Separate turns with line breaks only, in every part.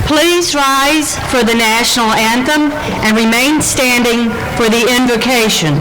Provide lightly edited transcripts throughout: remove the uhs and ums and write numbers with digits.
Please rise for the national anthem and remain standing for the invocation.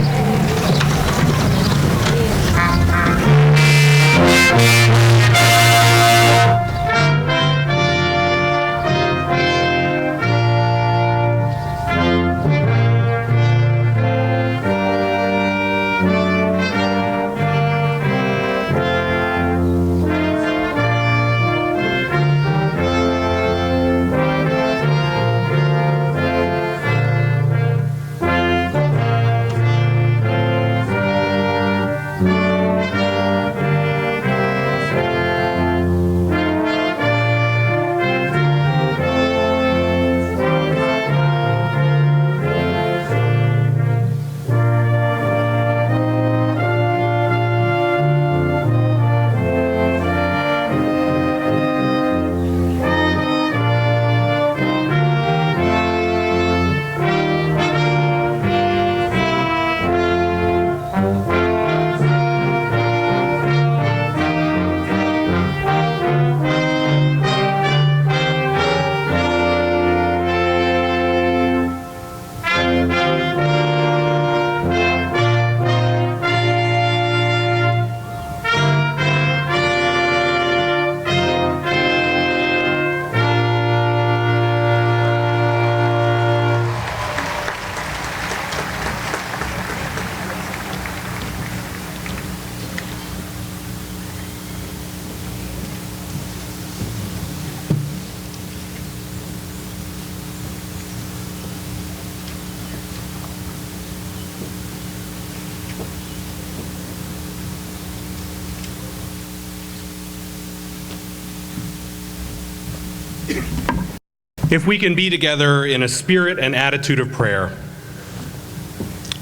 If we can be together in a spirit and attitude of prayer.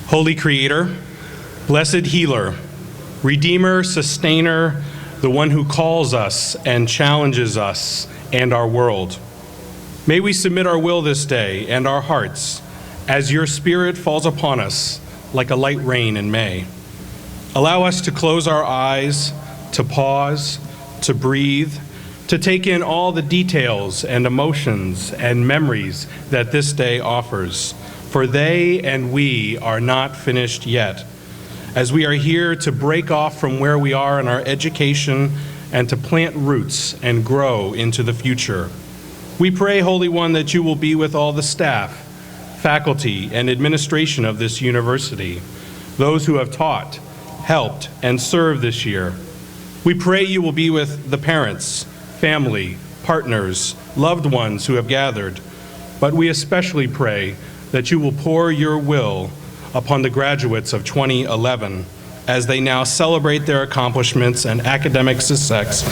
Holy Creator, blessed Healer, Redeemer, Sustainer, the one who calls us and challenges us and our world. May we submit our will this day and our hearts as your Spirit falls upon us like a light rain in May. Allow us to close our eyes, to pause, to breathe, to take in all the details and emotions and memories that this day offers, for they and we are not finished yet, as we are here to break off from where we are in our education and to plant roots and grow into the future. We pray, Holy One, that you will be with all the staff, faculty, and administration of this university, those who have taught, helped, and served this year. We pray you will be with the parents, family, partners, loved ones who have gathered, but we especially pray that you will pour your will upon the graduates of 2011 as they now celebrate their accomplishments and academic success,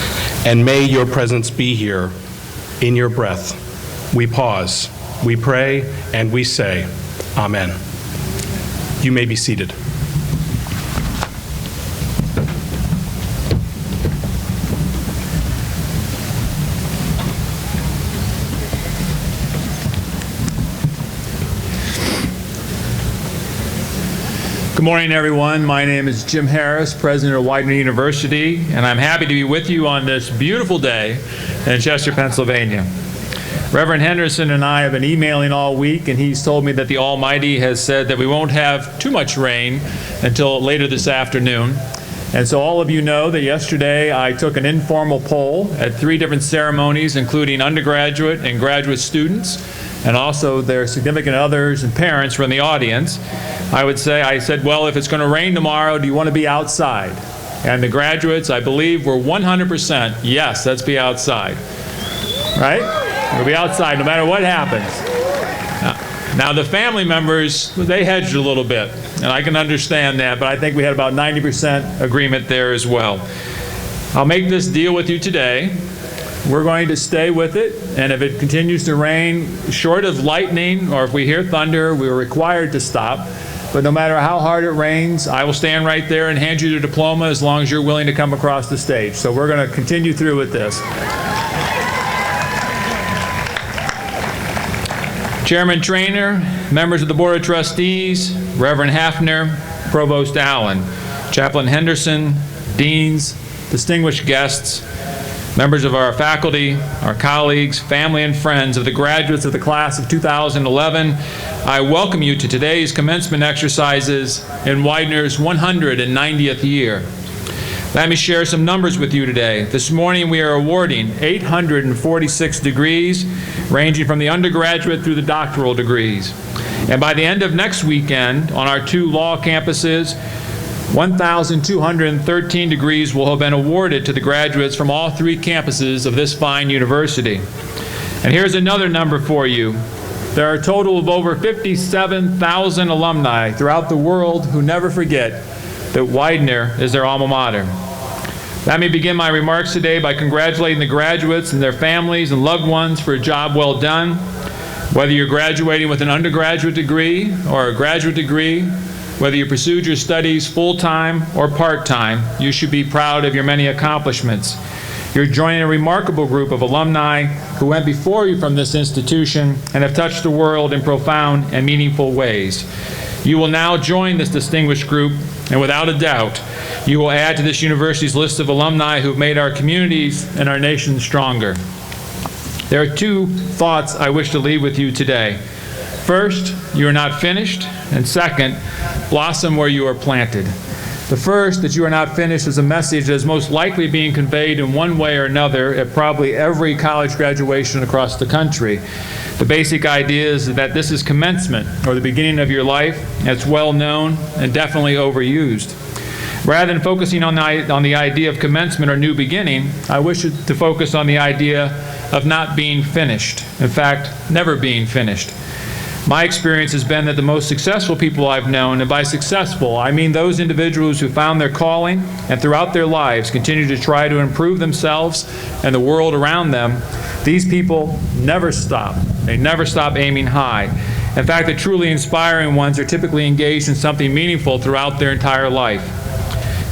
and may your presence be here in your breath. We pause, we pray, and we say, Amen. You may be seated.
Good morning, everyone. My name is Jim Harris, president of Widener University, and I'm happy to be with you on this beautiful day in Chester, Pennsylvania. Reverend Henderson and I have been emailing all week, and he's told me that the Almighty has said that we won't have too much rain until later this afternoon. And so all of you know that yesterday I took an informal poll at 3 different ceremonies, including undergraduate and graduate students, and also their significant others and parents were in the audience. I said, well, if it's going to rain tomorrow, do you want to be outside? And the graduates, I believe, were 100%, yes, let's be outside. Right? We'll be outside no matter what happens. Now the family members, they hedged a little bit, and I can understand that, but I think we had about 90% agreement there as well. I'll make this deal with you today. We're going to stay with it, and if it continues to rain, short of lightning, or if we hear thunder, we're required to stop. But no matter how hard it rains, I will stand right there and hand you your diploma as long as you're willing to come across the stage. So we're going to continue through with this. Chairman Trainer, members of the Board of Trustees, Reverend Hafner, Provost Allen, Chaplain Henderson, deans, distinguished guests, members of our faculty, our colleagues, family, and friends of the graduates of the class of 2011, I welcome you to today's commencement exercises in Widener's 190th year. Let me share some numbers with you today. This morning we are awarding 846 degrees, ranging from the undergraduate through the doctoral degrees. And by the end of next weekend, on our 2 law campuses, 1,213 degrees will have been awarded to the graduates from all 3 campuses of this fine university. And here's another number for you. There are a total of over 57,000 alumni throughout the world who never forget that Widener is their alma mater. Let me begin my remarks today by congratulating the graduates and their families and loved ones for a job well done. Whether you're graduating with an undergraduate degree or a graduate degree, whether you pursued your studies full-time or part-time, you should be proud of your many accomplishments. You're joining a remarkable group of alumni who went before you from this institution and have touched the world in profound and meaningful ways. You will now join this distinguished group, and without a doubt, you will add to this university's list of alumni who've made our communities and our nation stronger. There are 2 thoughts I wish to leave with you today. First, you are not finished, and second, blossom where you are planted. The first, that you are not finished, is a message that is most likely being conveyed in one way or another at probably every college graduation across the country. The basic idea is that this is commencement, or the beginning of your life. It's well known and definitely overused. Rather than focusing on the idea of commencement or new beginning, I wish to focus on the idea of not being finished. In fact, never being finished. My experience has been that the most successful people I've known, and by successful, I mean those individuals who found their calling and throughout their lives continue to try to improve themselves and the world around them, These people never stop. They never stop aiming high. In fact, the truly inspiring ones are typically engaged in something meaningful throughout their entire life.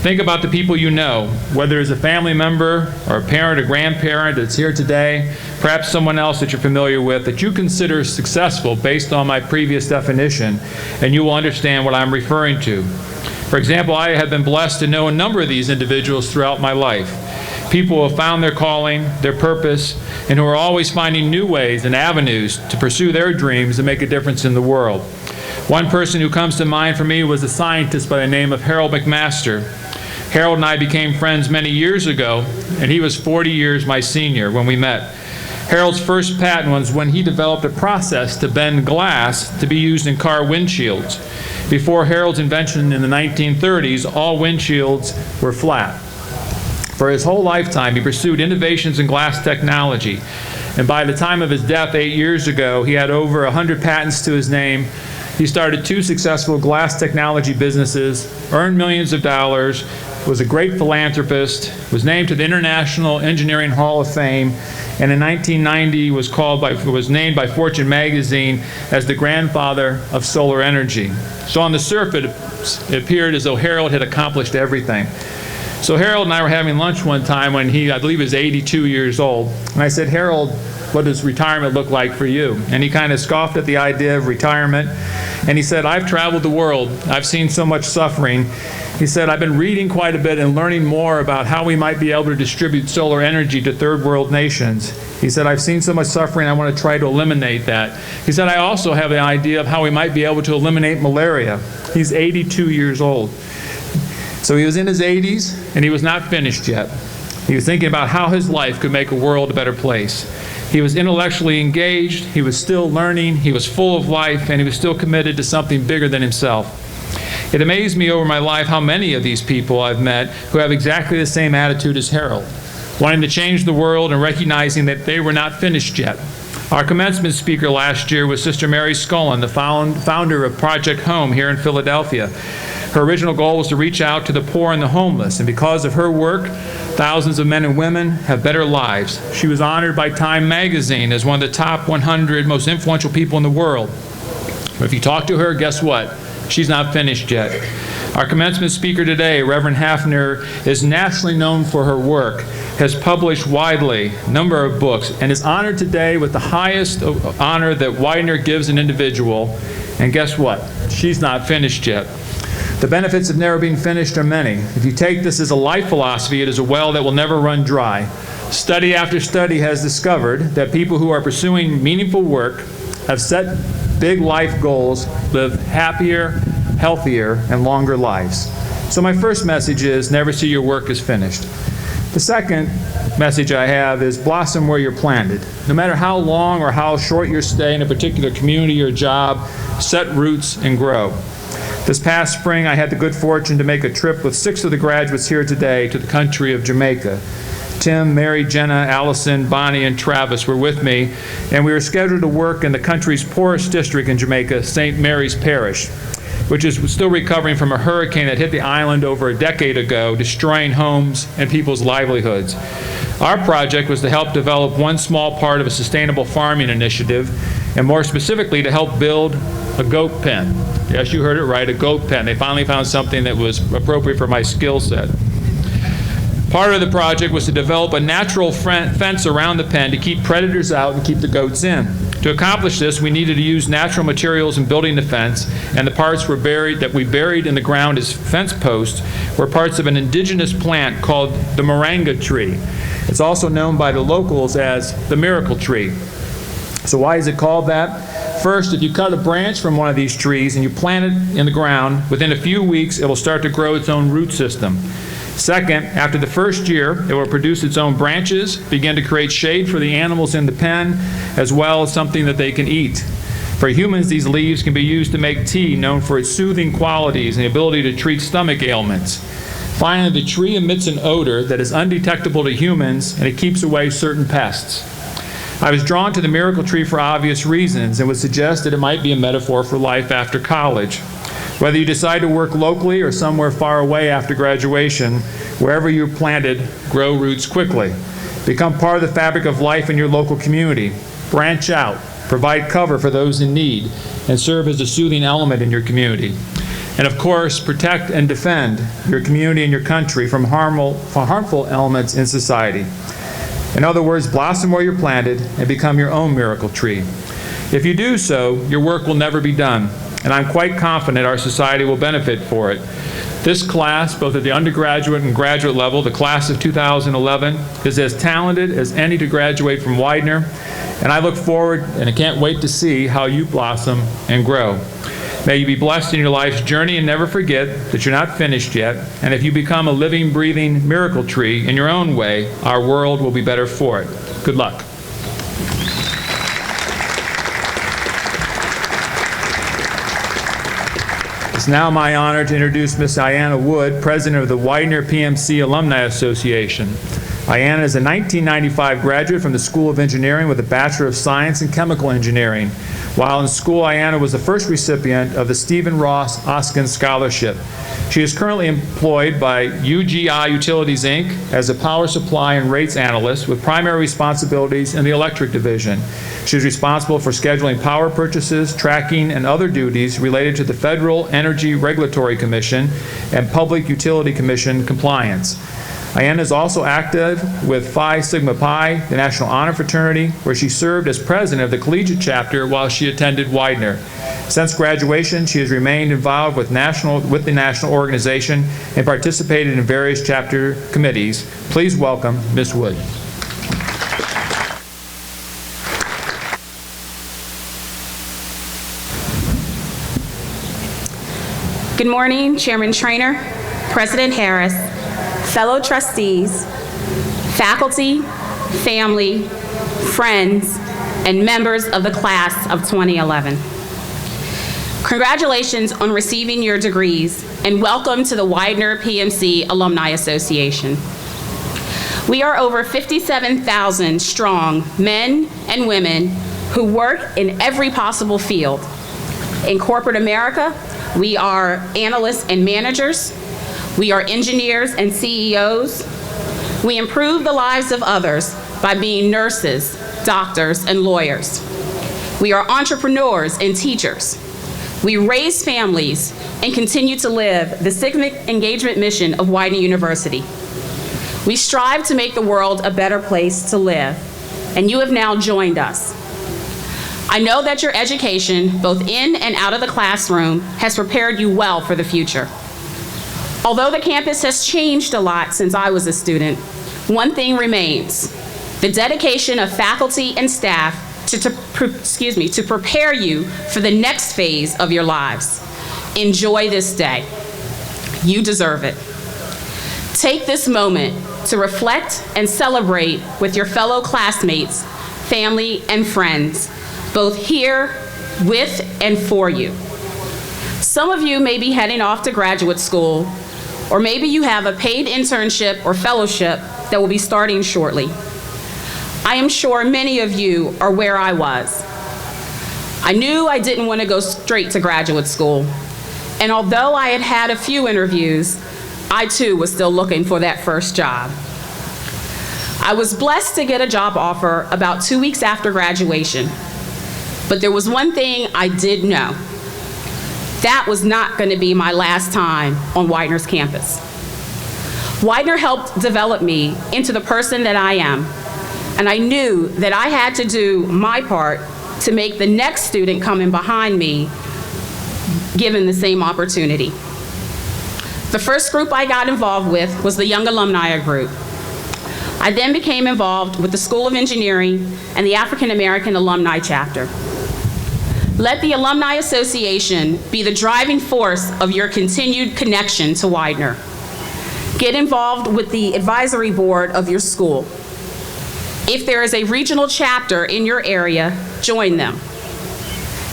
Think about the people you know, whether it's a family member or a parent or grandparent that's here today, perhaps someone else that you're familiar with that you consider successful based on my previous definition, and you will understand what I'm referring to. For example, I have been blessed to know a number of these individuals throughout my life. People who have found their calling, their purpose, and who are always finding new ways and avenues to pursue their dreams and make a difference in the world. One person who comes to mind for me was a scientist by the name of Harold McMaster. Harold and I became friends many years ago, and he was 40 years my senior when we met. Harold's first patent was when he developed a process to bend glass to be used in car windshields. Before Harold's invention in the 1930s, all windshields were flat. For his whole lifetime, he pursued innovations in glass technology, and by the time of his death 8 years ago, he had over 100 patents to his name. He started 2 successful glass technology businesses, earned millions of dollars, was a great philanthropist, was named to the International Engineering Hall of Fame, and in 1990 was named by Fortune magazine as the grandfather of solar energy. So on the surface, it appeared as though Harold had accomplished everything. So Harold and I were having lunch one time when I believe he was 82 years old, and I said, "Harold, what does retirement look like for you?" And he kind of scoffed at the idea of retirement, and he said, "I've traveled the world. I've seen so much suffering." He said, "I've been reading quite a bit and learning more about how we might be able to distribute solar energy to third world nations." He said, "I've seen so much suffering, I want to try to eliminate that." He said, "I also have the idea of how we might be able to eliminate malaria." He's 82 years old. So he was in his 80s, and he was not finished yet. He was thinking about how his life could make a world a better place. He was intellectually engaged, he was still learning, he was full of life, and he was still committed to something bigger than himself. It amazed me over my life how many of these people I've met who have exactly the same attitude as Harold, wanting to change the world and recognizing that they were not finished yet. Our commencement speaker last year was Sister Mary Scullin, the founder of Project Home here in Philadelphia. Her original goal was to reach out to the poor and the homeless, and because of her work, thousands of men and women have better lives. She was honored by Time magazine as one of the top 100 most influential people in the world. But if you talk to her, guess what? She's not finished yet. Our commencement speaker today, Reverend Hafner, is nationally known for her work, has published widely a number of books, and is honored today with the highest honor that Widener gives an individual. And guess what? She's not finished yet. The benefits of never being finished are many. If you take this as a life philosophy, it is a well that will never run dry. Study after study has discovered that people who are pursuing meaningful work have set big life goals, live happier, healthier, and longer lives. So my first message is never see your work as finished. The second message I have is blossom where you're planted. No matter how long or how short your stay in a particular community or job, set roots and grow. This past spring, I had the good fortune to make a trip with 6 of the graduates here today to the country of Jamaica. Tim, Mary, Jenna, Allison, Bonnie, and Travis were with me, and we were scheduled to work in the country's poorest district in Jamaica, St. Mary's Parish, which is still recovering from a hurricane that hit the island over a decade ago, destroying homes and people's livelihoods. Our project was to help develop one small part of a sustainable farming initiative, and more specifically to help build a goat pen. Yes, you heard it right, a goat pen. They finally found something that was appropriate for my skill set. Part of the project was to develop a natural fence around the pen to keep predators out and keep the goats in. To accomplish this, we needed to use natural materials in building the fence, and the parts that we buried in the ground as fence posts were parts of an indigenous plant called the moringa tree. It's also known by the locals as the miracle tree. So why is it called that? First, if you cut a branch from one of these trees and you plant it in the ground, within a few weeks it will start to grow its own root system. Second, after the first year, it will produce its own branches, begin to create shade for the animals in the pen, as well as something that they can eat. For humans, these leaves can be used to make tea, known for its soothing qualities and the ability to treat stomach ailments. Finally, the tree emits an odor that is undetectable to humans, and it keeps away certain pests. I was drawn to the miracle tree for obvious reasons and would suggest that it might be a metaphor for life after college. Whether you decide to work locally or somewhere far away after graduation, wherever you're planted, grow roots quickly. Become part of the fabric of life in your local community. Branch out, provide cover for those in need, and serve as a soothing element in your community. And of course, protect and defend your community and your country from harmful elements in society. In other words, blossom where you're planted and become your own miracle tree. If you do so, your work will never be done, and I'm quite confident our society will benefit for it. This class, both at the undergraduate and graduate level, the class of 2011, is as talented as any to graduate from Widener, and I look forward and I can't wait to see how you blossom and grow. May you be blessed in your life's journey and never forget that you're not finished yet, and if you become a living, breathing miracle tree in your own way, our world will be better for it. Good luck. It's now my honor to introduce Ms. Ayanna Wood, President of the Widener PMC Alumni Association. Ayanna is a 1995 graduate from the School of Engineering with a Bachelor of Science in Chemical Engineering. While in school, Ayanna was the first recipient of the Stephen Ross Oskin Scholarship. She is currently employed by UGI Utilities, Inc. as a power supply and rates analyst with primary responsibilities in the electric division. She is responsible for scheduling power purchases, tracking, and other duties related to the Federal Energy Regulatory Commission and Public Utility Commission compliance. Ayanna is also active with Phi Sigma Pi, the National Honor Fraternity, where she served as president of the collegiate chapter while she attended Widener. Since graduation, she has remained involved with the national organization and participated in various chapter committees. Please welcome Ms. Wood.
Good morning, Chairman Trainer, President Harris, fellow trustees, faculty, family, friends, and members of the class of 2011. Congratulations on receiving your degrees, and welcome to the Widener PMC Alumni Association. We are over 57,000 strong men and women who work in every possible field. In corporate America, we are analysts and managers. We are engineers and CEOs. We improve the lives of others by being nurses, doctors, and lawyers. We are entrepreneurs and teachers. We raise families and continue to live the civic engagement mission of Widener University. We strive to make the world a better place to live, and you have now joined us. I know that your education, both in and out of the classroom, has prepared you well for the future. Although the campus has changed a lot since I was a student, one thing remains: the dedication of faculty and staff to prepare you for the next phase of your lives. Enjoy this day. You deserve it. Take this moment to reflect and celebrate with your fellow classmates, family, and friends, both here, with, and for you. Some of you may be heading off to graduate school, or maybe you have a paid internship or fellowship that will be starting shortly. I am sure many of you are where I was. I knew I didn't want to go straight to graduate school, and although I had had a few interviews, I too was still looking for that first job. I was blessed to get a job offer about 2 weeks after graduation, but there was one thing I did know. That was not going to be my last time on Widener's campus. Widener helped develop me into the person that I am, and I knew that I had to do my part to make the next student coming behind me given the same opportunity. The first group I got involved with was the Young Alumni Group. I then became involved with the School of Engineering and the African American Alumni Chapter. Let the Alumni Association be the driving force of your continued connection to Widener. Get involved with the advisory board of your school. If there is a regional chapter in your area, join them.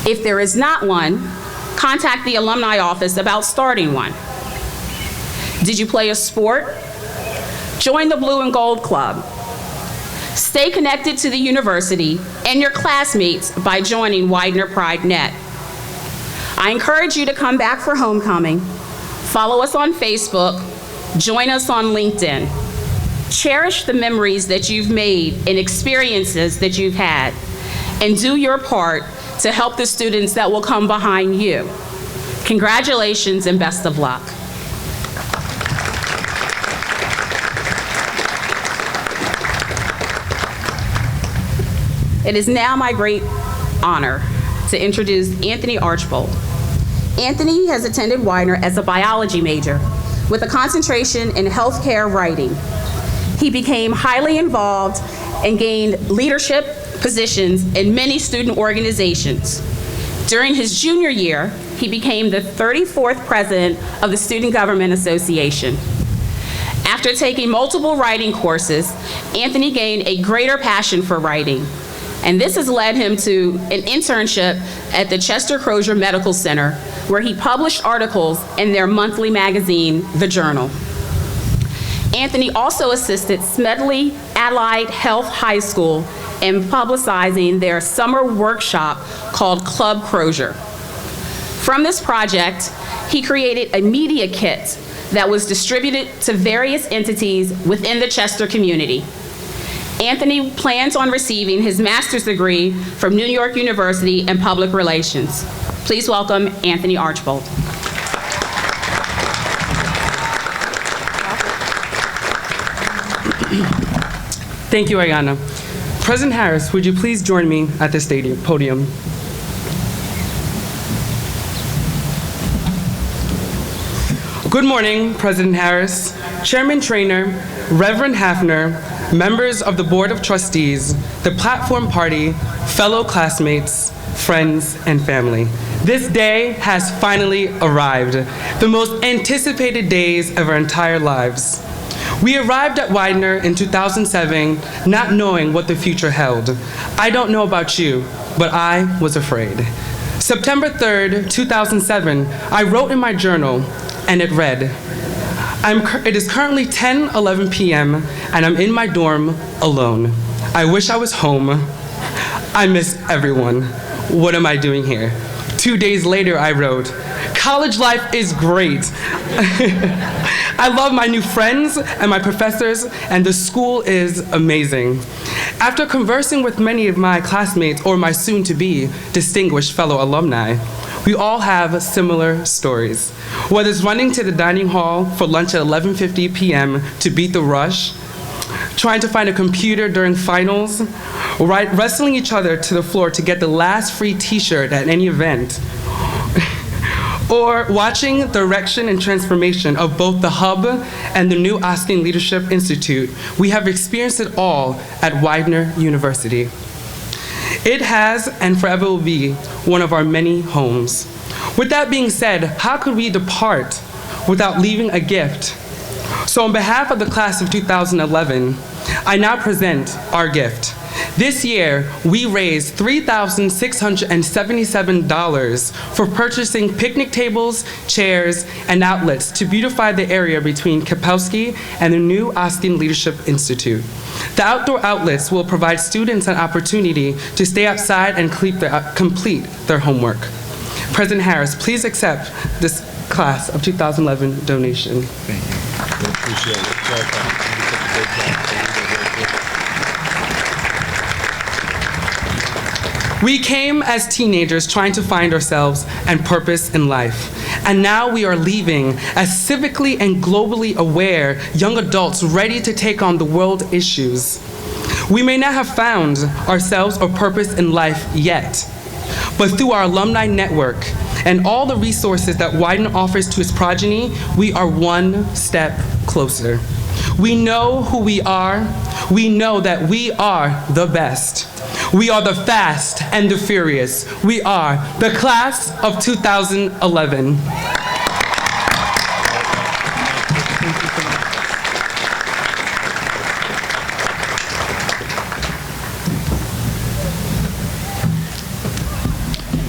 If there is not one, contact the alumni office about starting one. Did you play a sport? Join the Blue and Gold Club. Stay connected to the university and your classmates by joining Widener Pride Net. I encourage you to come back for homecoming. Follow us on Facebook. Join us on LinkedIn. Cherish the memories that you've made and experiences that you've had, and do your part to help the students that will come behind you. Congratulations and best of luck. It is now my great honor to introduce Anthony Archbold. Anthony has attended Widener as a biology major with a concentration in healthcare writing. He became highly involved and gained leadership positions in many student organizations. During his junior year, he became the 34th president of the Student Government Association. After taking multiple writing courses, Anthony gained a greater passion for writing, and this has led him to an internship at the Chester Crozier Medical Center, where he published articles in their monthly magazine, The Journal. Anthony also assisted Smedley Allied Health High School in publicizing their summer workshop called Club Crozier. From this project, he created a media kit that was distributed to various entities within the Chester community. Anthony plans on receiving his master's degree from New York University in Public Relations. Please welcome Anthony Archbold.
Thank you, Ayanna. President Harris, would you please join me at this podium? Good morning, President Harris, Chairman Traynor, Reverend Hafner, members of the Board of Trustees, the Platform Party, fellow classmates, friends, and family. This day has finally arrived, the most anticipated days of our entire lives. We arrived at Widener in 2007, not knowing what the future held. I don't know about you, but I was afraid. September 3rd, 2007, I wrote in my journal, and it read, it is currently 10:11 p.m., and I'm in my dorm alone. I wish I was home. I miss everyone. What am I doing here? 2 days later, I wrote, college life is great. I love my new friends and my professors, and the school is amazing. After conversing with many of my classmates or my soon-to-be distinguished fellow alumni, we all have similar stories. Whether it's running to the dining hall for lunch at 11:50 p.m. to beat the rush, trying to find a computer during finals, wrestling each other to the floor to get the last free t-shirt at any event, or watching the erection and transformation of both the Hub and the new Austin Leadership Institute, we have experienced it all at Widener University. It has and forever will be one of our many homes. With that being said, how could we depart without leaving a gift? So on behalf of the class of 2011, I now present our gift. This year, we raised $3,677 for purchasing picnic tables, chairs, and outlets to beautify the area between Kapowski and the new Austin Leadership Institute. The outdoor outlets will provide students an opportunity to stay outside and complete their homework. President Harris, please accept this class of 2011 donation.
Thank you. We appreciate it.
We came as teenagers trying to find ourselves and purpose in life. And now we are leaving as civically and globally aware young adults ready to take on the world issues. We may not have found ourselves or purpose in life yet, but through our alumni network and all the resources that Widener offers to its progeny, we are one step closer. We know who we are. We know that we are the best. We are the fast and the furious. We are the class of 2011.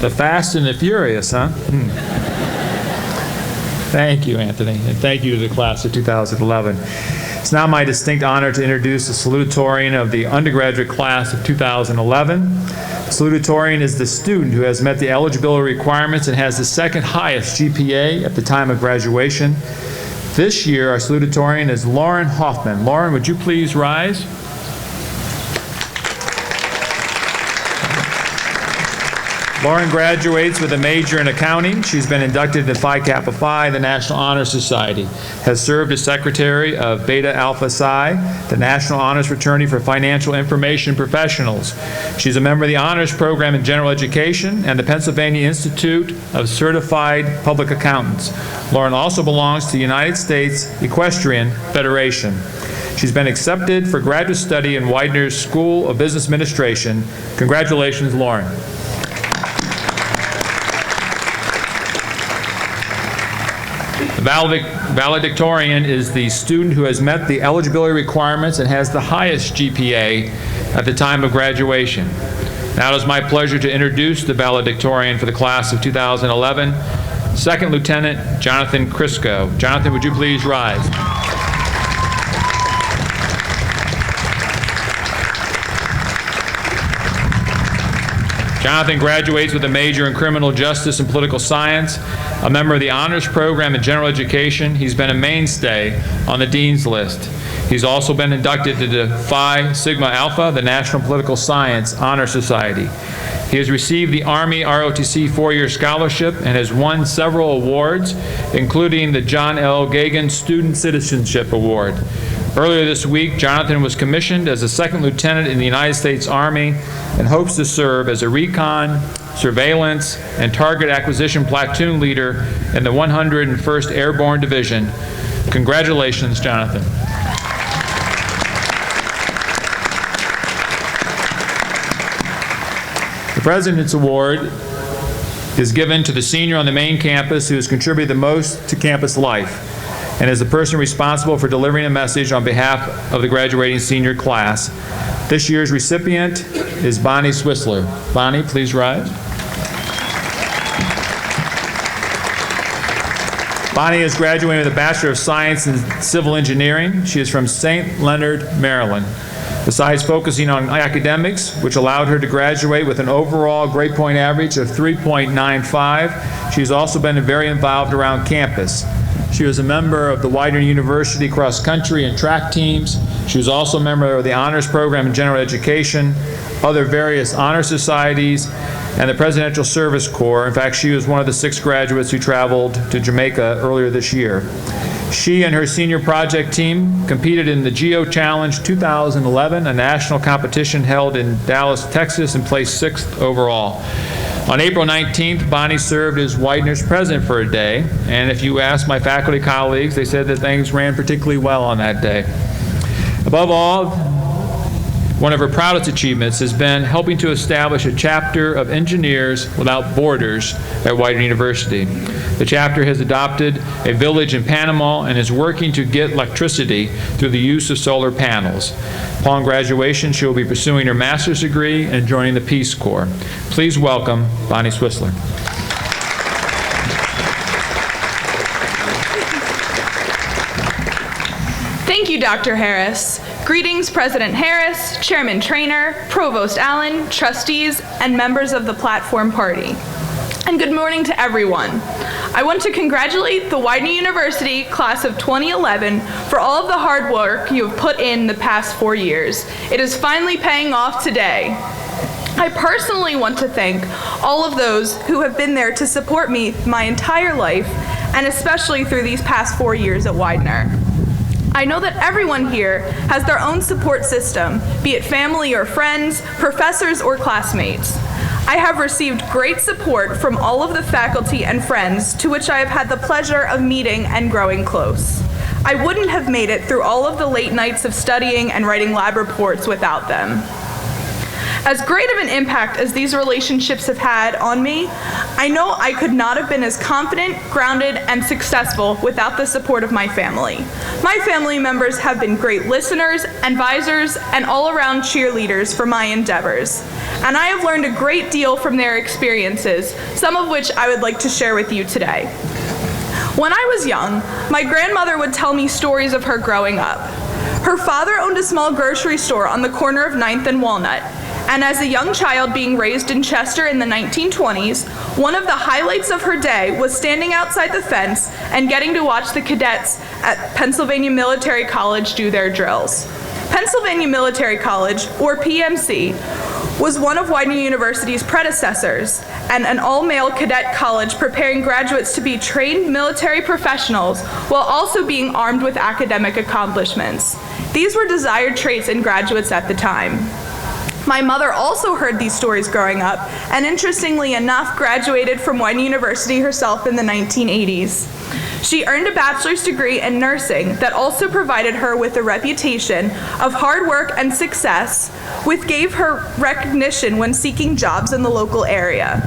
The Fast and the Furious, huh? Thank you, Anthony, and thank you to the class of 2011. It's now my distinct honor to introduce the salutatorian of the undergraduate class of 2011. The salutatorian is the student who has met the eligibility requirements and has the second highest GPA at the time of graduation. This year, our salutatorian is Lauren Hoffman. Lauren, would you please rise? Lauren graduates with a major in accounting. She's been inducted into Phi Kappa Phi, the National Honor Society, has served as secretary of Beta Alpha Psi, the National Honors Fraternity for Financial Information Professionals. She's a member of the Honors Program in General Education and the Pennsylvania Institute of Certified Public Accountants. Lauren also belongs to the United States Equestrian Federation. She's been accepted for graduate study in Widener's School of Business Administration. Congratulations, Lauren. The valedictorian is the student who has met the eligibility requirements and has the highest GPA at the time of graduation. Now it is my pleasure to introduce the valedictorian for the class of 2011, Second Lieutenant Jonathan Crisco. Jonathan, would you please rise? Jonathan graduates with a major in criminal justice and political science, a member of the honors program in general education. He's been a mainstay on the dean's list. He's also been inducted into Phi Sigma Alpha, the National Political Science Honor Society. He has received the Army ROTC 4-year scholarship and has won several awards, including the John L. Gagan Student Citizenship Award. Earlier this week, Jonathan was commissioned as a second lieutenant in the United States Army and hopes to serve as a recon, surveillance, and target acquisition platoon leader in the 101st Airborne Division. Congratulations, Jonathan. The President's Award is given to the senior on the main campus who has contributed the most to campus life and is the person responsible for delivering a message on behalf of the graduating senior class. This year's recipient is Bonnie Swissler. Bonnie, please rise. Bonnie is graduating with a Bachelor of Science in Civil Engineering. She is from St. Leonard, Maryland. Besides focusing on academics, which allowed her to graduate with an overall grade point average of 3.95, she's also been very involved around campus. She was a member of the Widener University cross-country and track teams. She was also a member of the Honors Program in General Education, other various honor societies, and the Presidential Service Corps. In fact, she was one of the 6 graduates who traveled to Jamaica earlier this year. She and her senior project team competed in the Geo Challenge 2011, a national competition held in Dallas, Texas, and placed 6th overall. On April 19th, Bonnie served as Widener's president for a day, and if you ask my faculty colleagues, they said that things ran particularly well on that day. Above all, one of her proudest achievements has been helping to establish a chapter of Engineers Without Borders at Widener University. The chapter has adopted a village in Panama and is working to get electricity through the use of solar panels. Upon graduation, she will be pursuing her master's degree and joining the Peace Corps. Please welcome Bonnie Swissler.
Thank you, Dr. Harris. Greetings, President Harris, Chairman Trainer, Provost Allen, trustees, and members of the Platform Party. And good morning to everyone. I want to congratulate the Widener University class of 2011 for all of the hard work you have put in the past 4 years. It is finally paying off today. I personally want to thank all of those who have been there to support me my entire life, and especially through these past 4 years at Widener. I know that everyone here has their own support system, be it family or friends, professors or classmates. I have received great support from all of the faculty and friends to which I have had the pleasure of meeting and growing close. I wouldn't have made it through all of the late nights of studying and writing lab reports without them. As great of an impact as these relationships have had on me, I know I could not have been as confident, grounded, and successful without the support of my family. My family members have been great listeners, advisors, and all-around cheerleaders for my endeavors. And I have learned a great deal from their experiences, some of which I would like to share with you today. When I was young, my grandmother would tell me stories of her growing up. Her father owned a small grocery store on the corner of 9th and Walnut, and as a young child being raised in Chester in the 1920s, one of the highlights of her day was standing outside the fence and getting to watch the cadets at Pennsylvania Military College do their drills. Pennsylvania Military College, or PMC, was one of Widener University's predecessors and an all-male cadet college preparing graduates to be trained military professionals while also being armed with academic accomplishments. These were desired traits in graduates at the time. My mother also heard these stories growing up, and interestingly enough, graduated from Widener University herself in the 1980s. She earned a bachelor's degree in nursing that also provided her with a reputation of hard work and success, which gave her recognition when seeking jobs in the local area.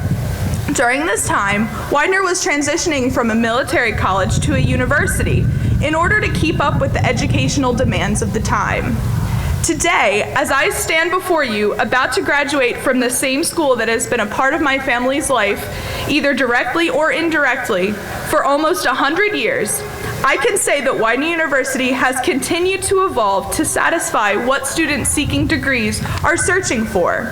During this time, Widener was transitioning from a military college to a university in order to keep up with the educational demands of the time. Today, as I stand before you, about to graduate from the same school that has been a part of my family's life, either directly or indirectly, for almost 100 years, I can say that Widener University has continued to evolve to satisfy what students seeking degrees are searching for.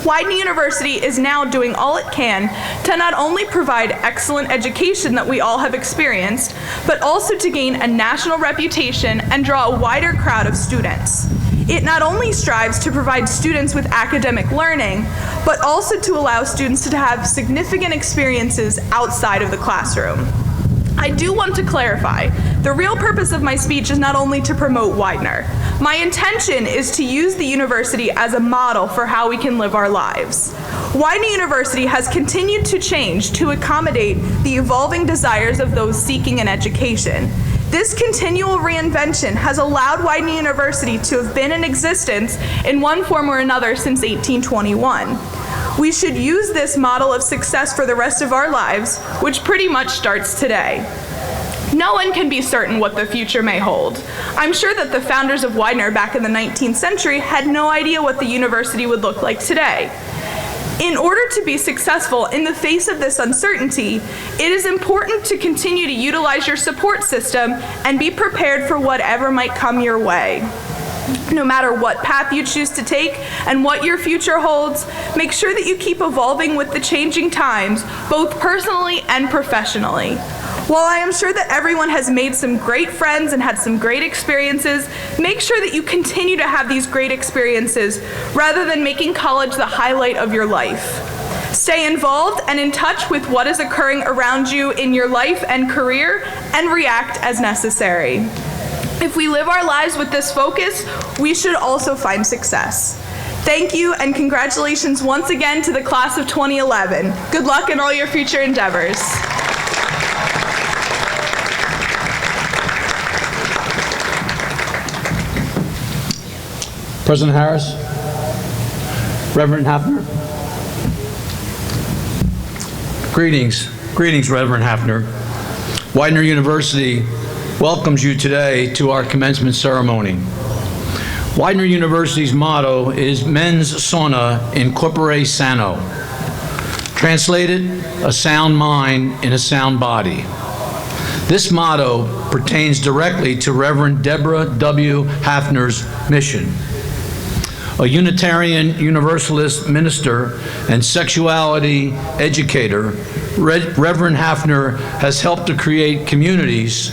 Widener University is now doing all it can to not only provide excellent education that we all have experienced, but also to gain a national reputation and draw a wider crowd of students. It not only strives to provide students with academic learning, but also to allow students to have significant experiences outside of the classroom. I do want to clarify, the real purpose of my speech is not only to promote Widener. My intention is to use the university as a model for how we can live our lives. Widener University has continued to change to accommodate the evolving desires of those seeking an education. This continual reinvention has allowed Widener University to have been in existence in one form or another since 1821. We should use this model of success for the rest of our lives, which pretty much starts today. No one can be certain what the future may hold. I'm sure that the founders of Widener back in the 19th century had no idea what the university would look like today. In order to be successful in the face of this uncertainty, it is important to continue to utilize your support system and be prepared for whatever might come your way. No matter what path you choose to take and what your future holds, make sure that you keep evolving with the changing times, both personally and professionally. While I am sure that everyone has made some great friends and had some great experiences, make sure that you continue to have these great experiences rather than making college the highlight of your life. Stay involved and in touch with what is occurring around you in your life and career, and react as necessary. If we live our lives with this focus, we should also find success. Thank you, and congratulations once again to the class of 2011. Good luck in all your future endeavors.
President Harris, Reverend Hafner. Greetings, Reverend Hafner. Widener University welcomes you today to our commencement ceremony. Widener University's motto is Mens Sana in Corpore Sano. Translated, a sound mind in a sound body. This motto pertains directly to Reverend Deborah W. Hafner's mission. A Unitarian Universalist minister and sexuality educator, Reverend Hafner has helped to create communities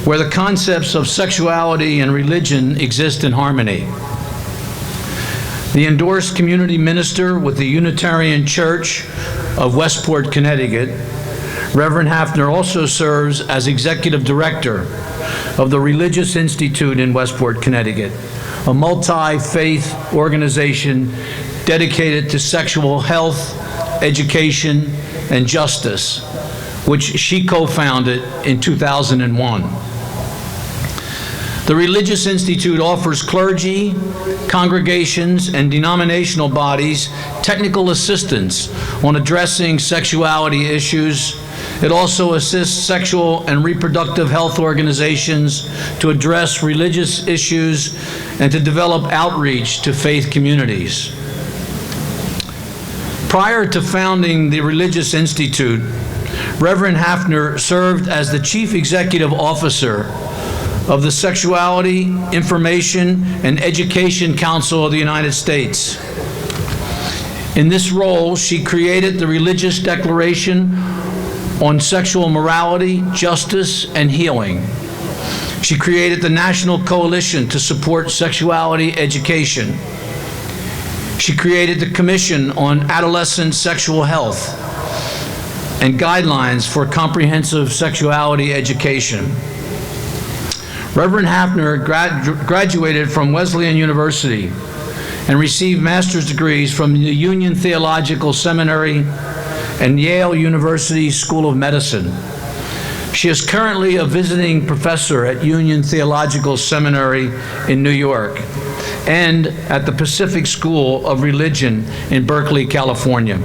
where the concepts of sexuality and religion exist in harmony. The endorsed community minister with the Unitarian Church of Westport, Connecticut, Reverend Hafner also serves as executive director of the Religious Institute in Westport, Connecticut, a multi-faith organization dedicated to sexual health, education, and justice, which she co-founded in 2001. The Religious Institute offers clergy, congregations, and denominational bodies technical assistance on addressing sexuality issues. It also assists sexual and reproductive health organizations to address religious issues and to develop outreach to faith communities. Prior to founding the Religious Institute, Reverend Hafner served as the Chief Executive Officer of the Sexuality, Information, and Education Council of the United States. In this role, she created the Religious Declaration on Sexual Morality, Justice, and Healing. She created the National Coalition to Support Sexuality Education. She created the Commission on Adolescent Sexual Health and Guidelines for Comprehensive Sexuality Education. Reverend Hafner graduated from Wesleyan University and received master's degrees from the Union Theological Seminary and Yale University School of Medicine. She is currently a visiting professor at Union Theological Seminary in New York and at the Pacific School of Religion in Berkeley, California.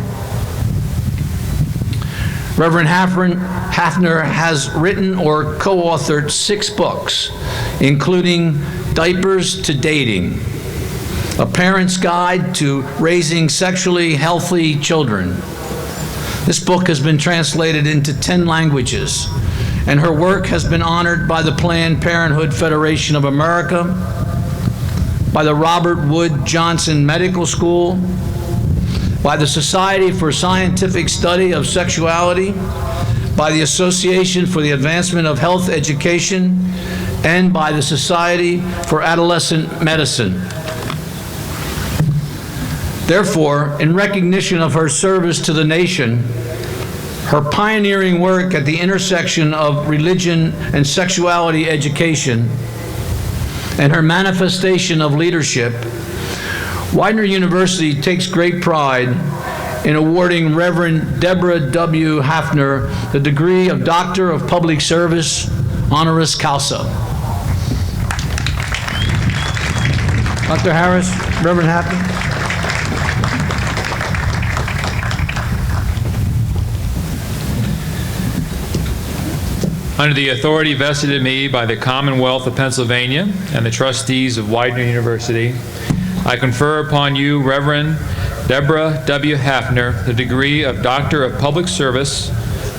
Reverend Hafner has written or co-authored 6 books, including Diapers to Dating, A Parent's Guide to Raising Sexually Healthy Children. This book has been translated into 10 languages, and her work has been honored by the Planned Parenthood Federation of America, by the Robert Wood Johnson Medical School, by the Society for Scientific Study of Sexuality, by the Association for the Advancement of Health Education, and by the Society for Adolescent Medicine. Therefore, in recognition of her service to the nation, her pioneering work at the intersection of religion and sexuality education, and her manifestation of leadership, Widener University takes great pride in awarding Reverend Deborah W. Hafner the degree of Doctor of Public Service, honoris causa. Dr. Harris, Reverend Hafner.
Under the authority vested in me by the Commonwealth of Pennsylvania and the trustees of Widener University, I confer upon you, Reverend Deborah W. Hafner, the degree of Doctor of Public Service,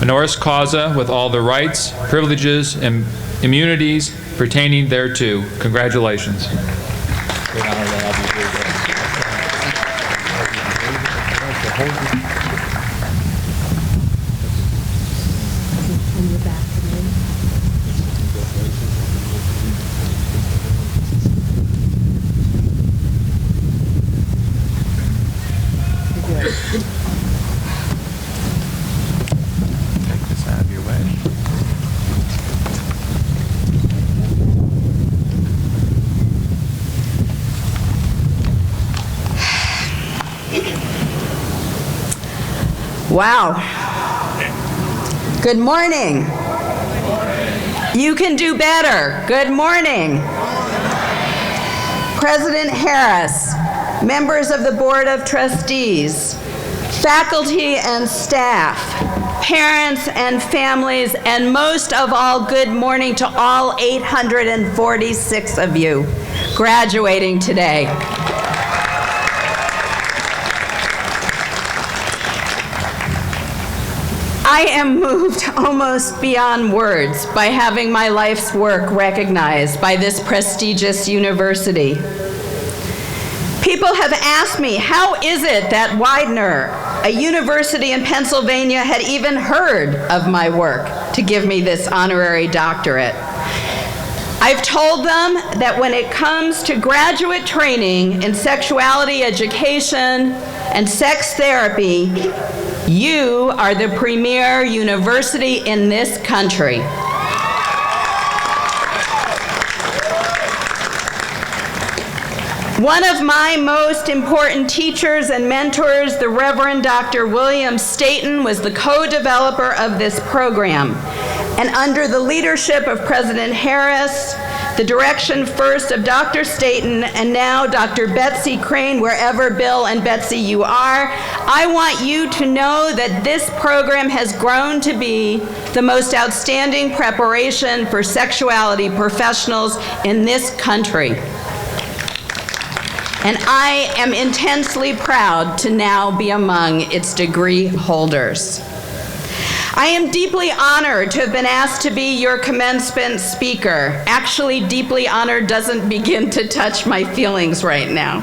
honoris causa, with all the rights, privileges, and immunities pertaining thereto. Congratulations.
Wow. Good morning. You can do better. Good morning. President Harris, members of the Board of Trustees, faculty and staff, parents and families, and most of all, good morning to all 846 of you graduating today. I am moved almost beyond words by having my life's work recognized by this prestigious university. People have asked me, how is it that Widener, a university in Pennsylvania, had even heard of my work to give me this honorary doctorate? I've told them that when it comes to graduate training in sexuality education and sex therapy, you are the premier university in this country. One of my most important teachers and mentors, the Reverend Dr. William Staton, was the co-developer of this program. And under the leadership of President Harris, the direction first of Dr. Staton and now Dr. Betsy Crane, wherever Bill and Betsy you are, I want you to know that this program has grown to be the most outstanding preparation for sexuality professionals in this country. And I am intensely proud to now be among its degree holders. I am deeply honored to have been asked to be your commencement speaker. Actually, deeply honored doesn't begin to touch my feelings right now.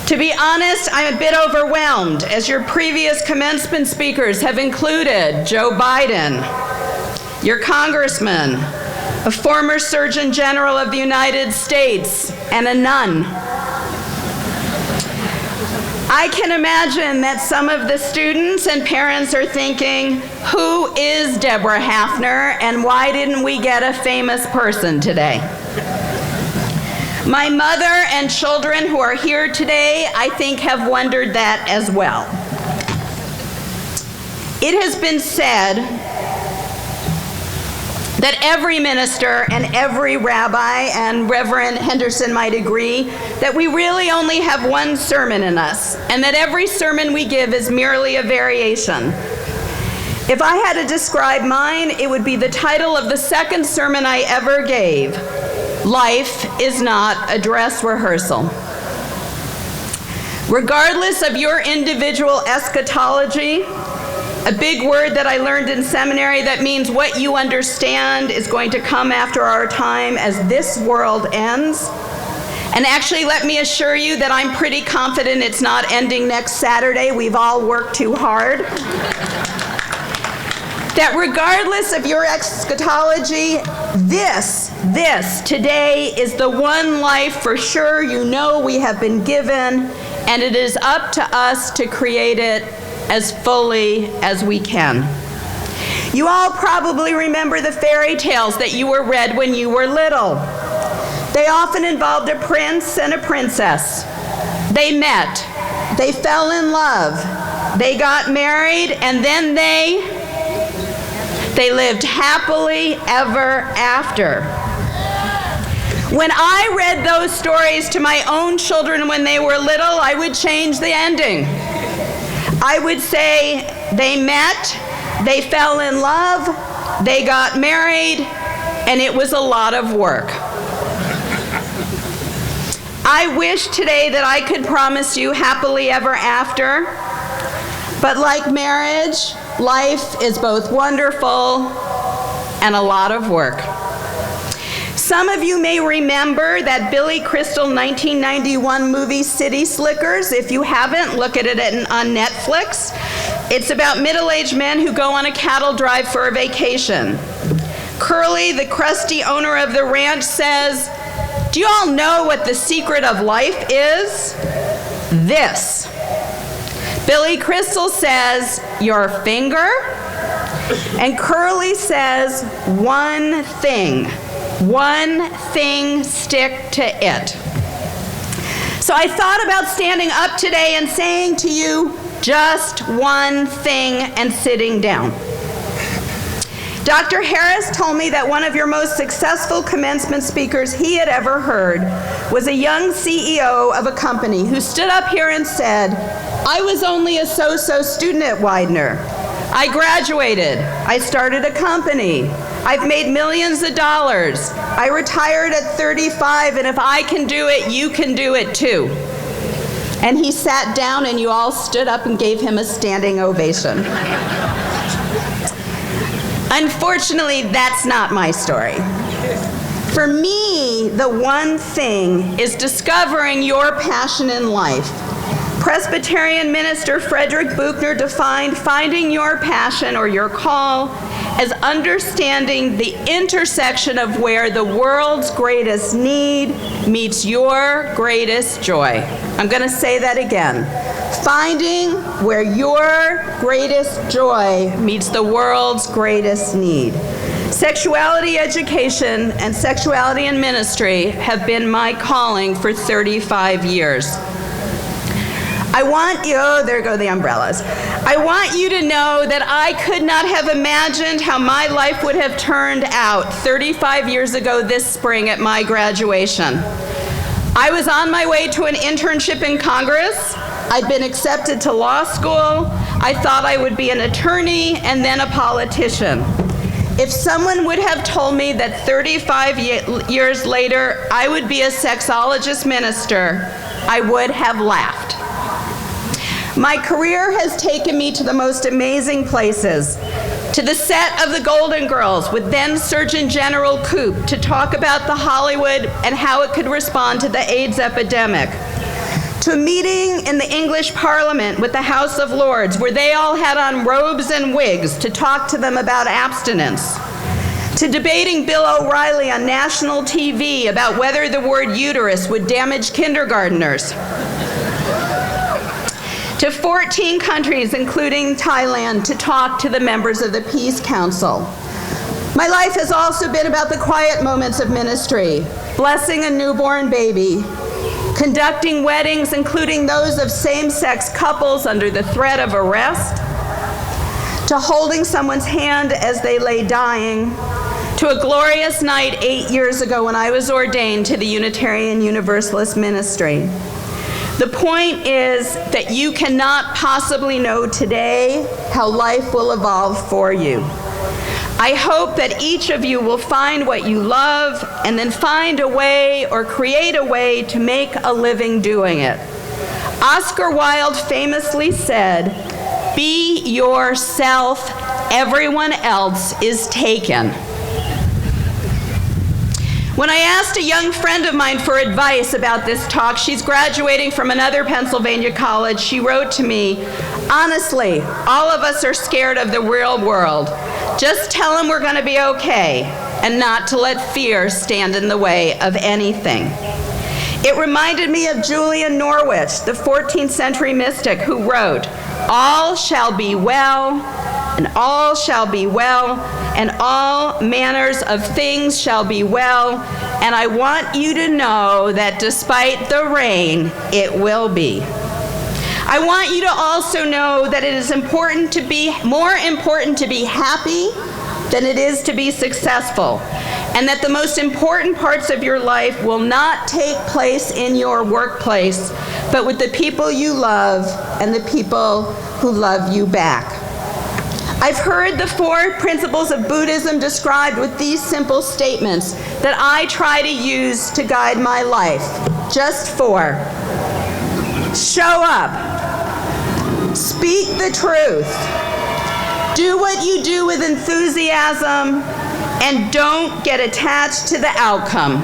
To be honest, I'm a bit overwhelmed, as your previous commencement speakers have included Joe Biden, your congressman, a former Surgeon General of the United States, and a nun. I can imagine that some of the students and parents are thinking, who is Deborah Hafner, and why didn't we get a famous person today? My mother and children who are here today, I think, have wondered that as well. It has been said that every minister and every rabbi, and Reverend Henderson might agree, that we really only have one sermon in us, and that every sermon we give is merely a variation. If I had to describe mine, it would be the title of the second sermon I ever gave: Life is not a dress rehearsal. Regardless of your individual eschatology, a big word that I learned in seminary that means what you understand is going to come after our time as this world ends. And actually, let me assure you that I'm pretty confident it's not ending next Saturday. We've all worked too hard. That regardless of your eschatology, this today is the one life for sure you know we have been given, and it is up to us to create it as fully as we can. You all probably remember the fairy tales that you were read when you were little. They often involved a prince and a princess. They met, they fell in love, they got married, and then they lived happily ever after. When I read those stories to my own children when they were little, I would change the ending. I would say they met, they fell in love, they got married, and it was a lot of work. I wish today that I could promise you happily ever after, but like marriage, life is both wonderful and a lot of work. Some of you may remember that Billy Crystal 1991 movie City Slickers. If you haven't, look at it on Netflix. It's about middle-aged men who go on a cattle drive for a vacation. Curly, the crusty owner of the ranch, says, "Do you all know what the secret of life is? This." Billy Crystal says, "Your finger?" And Curly says, "One thing. One thing, stick to it." So I thought about standing up today and saying to you, just one thing, and sitting down. Dr. Harris told me that one of your most successful commencement speakers he had ever heard was a young CEO of a company who stood up here and said, "I was only a so-so student at Widener. I graduated. I started a company. I've made millions of dollars. I retired at 35, and if I can do it, you can do it too." And he sat down, and you all stood up and gave him a standing ovation. Unfortunately, that's not my story. For me, the one thing is discovering your passion in life. Presbyterian minister Frederick Buchner defined finding your passion or your call as understanding the intersection of where the world's greatest need meets your greatest joy. I'm going to say that again. Finding where your greatest joy meets the world's greatest need. Sexuality education and sexuality in ministry have been my calling for 35 years. I want you, oh, there go the umbrellas. I want you to know that I could not have imagined how my life would have turned out 35 years ago this spring at my graduation. I was on my way to an internship in Congress. I'd been accepted to law school. I thought I would be an attorney and then a politician. If someone would have told me that 35 years later I would be a sexologist minister, I would have laughed. My career has taken me to the most amazing places. To the set of The Golden Girls with then Surgeon General Koop to talk about the Hollywood and how it could respond to the AIDS epidemic. To a meeting in the English Parliament with the House of Lords where they all had on robes and wigs to talk to them about abstinence. to debating Bill O'Reilly on national TV about whether the word uterus would damage kindergartners, to 14 countries, including Thailand, to talk to the members of the Peace Council. My life has also been about the quiet moments of ministry, blessing a newborn baby, conducting weddings, including those of same-sex couples under the threat of arrest, to holding someone's hand as they lay dying, to a glorious night 8 years ago when I was ordained to the Unitarian Universalist ministry. The point is that you cannot possibly know today how life will evolve for you. I hope that each of you will find what you love and then find a way or create a way to make a living doing it. Oscar Wilde famously said, "Be yourself, everyone else is taken." When I asked a young friend of mine for advice about this talk, she's graduating from another Pennsylvania college, she wrote to me, "Honestly, all of us are scared of the real world. Just tell them we're going to be okay and not to let fear stand in the way of anything." It reminded me of Julian Norwich, the 14th century mystic, who wrote, "All shall be well, and all shall be well, and all manners of things shall be well, and I want you to know that despite the rain, it will be." I want you to also know that it is more important to be happy than it is to be successful, and that the most important parts of your life will not take place in your workplace, but with the people you love and the people who love you back. I've heard the 4 principles of Buddhism described with these simple statements that I try to use to guide my life. Just 4. Show up. Speak the truth. Do what you do with enthusiasm, and don't get attached to the outcome.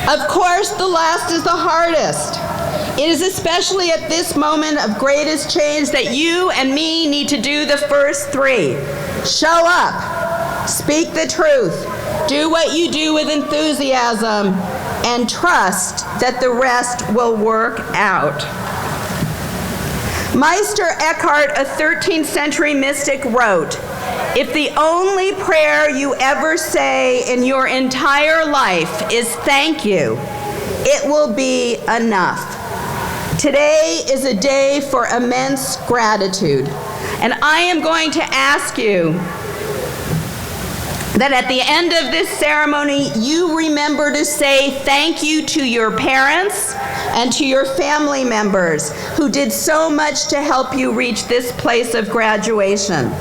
Of course, the last is the hardest. It is especially at this moment of greatest change that you and me need to do the first 3. Show up, speak the truth, do what you do with enthusiasm, and trust that the rest will work out. Meister Eckhart, a 13th century mystic, wrote, "If the only prayer you ever say in your entire life is thank you, it will be enough." Today is a day for immense gratitude, and I am going to ask you that at the end of this ceremony, you remember to say thank you to your parents and to your family members who did so much to help you reach this place of graduation.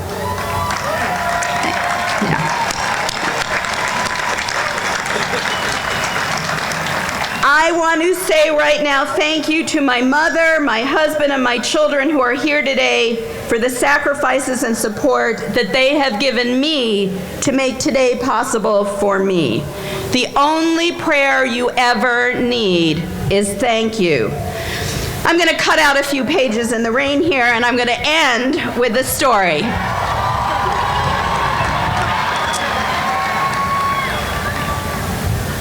I want to say right now thank you to my mother, my husband, and my children who are here today for the sacrifices and support that they have given me to make today possible for me. The only prayer you ever need is thank you. I'm going to cut out a few pages in the rain here, and I'm going to end with a story.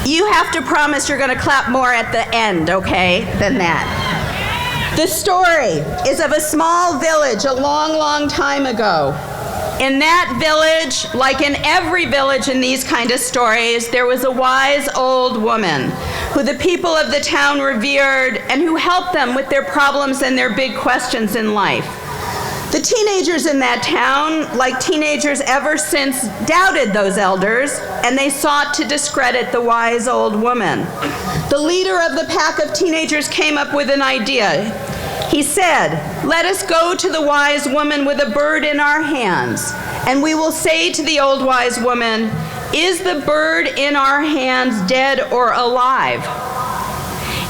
You have to promise you're going to clap more at the end, okay, than that. The story is of a small village a long, long time ago. In that village, like in every village in these kind of stories, there was a wise old woman who the people of the town revered and who helped them with their problems and their big questions in life. The teenagers in that town, like teenagers ever since, doubted those elders, and they sought to discredit the wise old woman. The leader of the pack of teenagers came up with an idea. He said, "Let us go to the wise woman with a bird in our hands, and we will say to the old wise woman, 'Is the bird in our hands dead or alive?'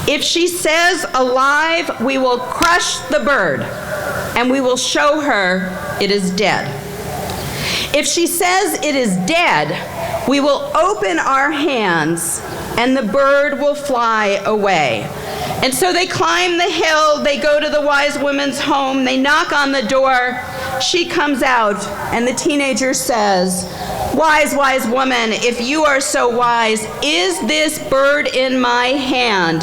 If she says alive, we will crush the bird, and we will show her it is dead. If she says it is dead, we will open our hands, and the bird will fly away." And so they climb the hill, they go to the wise woman's home, they knock on the door, she comes out, and the teenager says, Wise, wise woman, if you are so wise, is this bird in my hand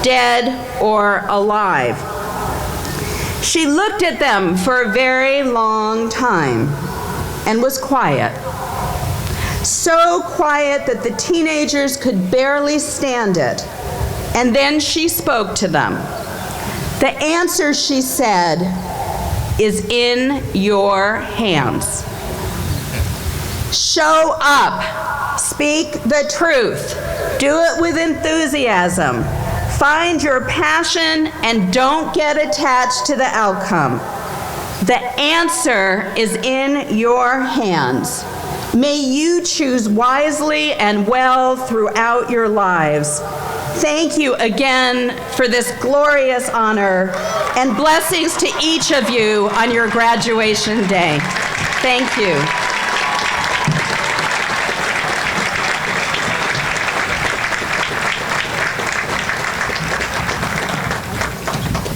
dead or alive? She looked at them for a very long time and was quiet. So quiet that the teenagers could barely stand it. And then she spoke to them. The answer, she said, is in your hands. Show up. Speak the truth. Do it with enthusiasm. Find your passion and don't get attached to the outcome. The answer is in your hands. May you choose wisely and well throughout your lives. Thank you again for this glorious honor, and blessings to each of you on your graduation day. Thank you.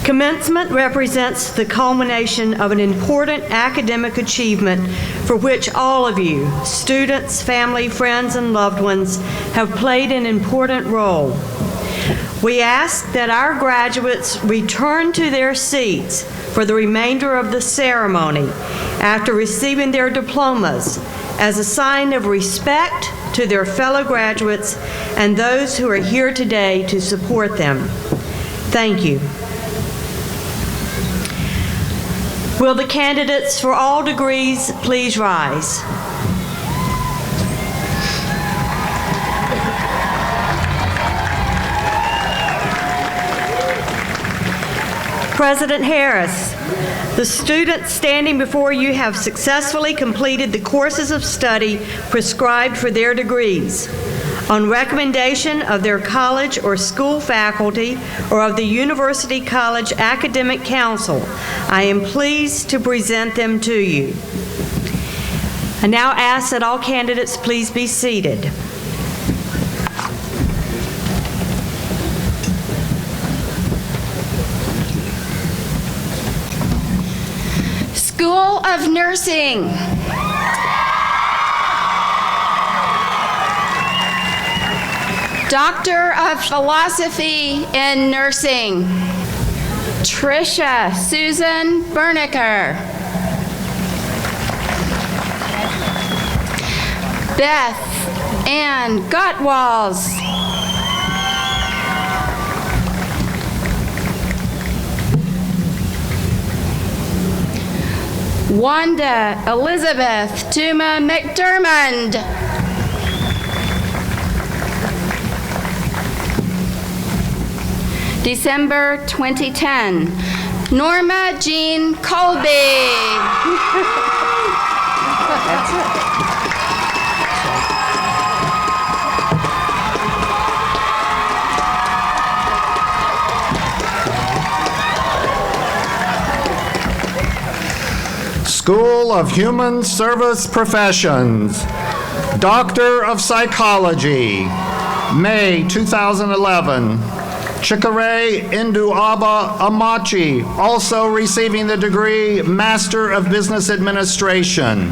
Commencement represents the culmination of an important academic achievement for which all of you, students, family, friends, and loved ones, have played an important role. We ask that our graduates return to their seats for the remainder of the ceremony after receiving their diplomas as a sign of respect to their fellow graduates and those who are here today to support them. Thank you. Will the candidates for all degrees please rise? President Harris, the students standing before you have successfully completed the courses of study prescribed for their degrees. On recommendation of their college or school faculty or of the University College Academic Council, I am pleased to present them to you. I now ask that all candidates please be seated.
School of Nursing. Doctor of Philosophy in Nursing, Tricia Susan Bernicker. Beth Ann Gottwals. Wanda Elizabeth Tuma McDermott. December 2010, Norma Jean Colby. That's it.
School of Human Service Professions, Doctor of Psychology, May 2011. Chikere Induaba Amachi, also receiving the degree Master of Business Administration.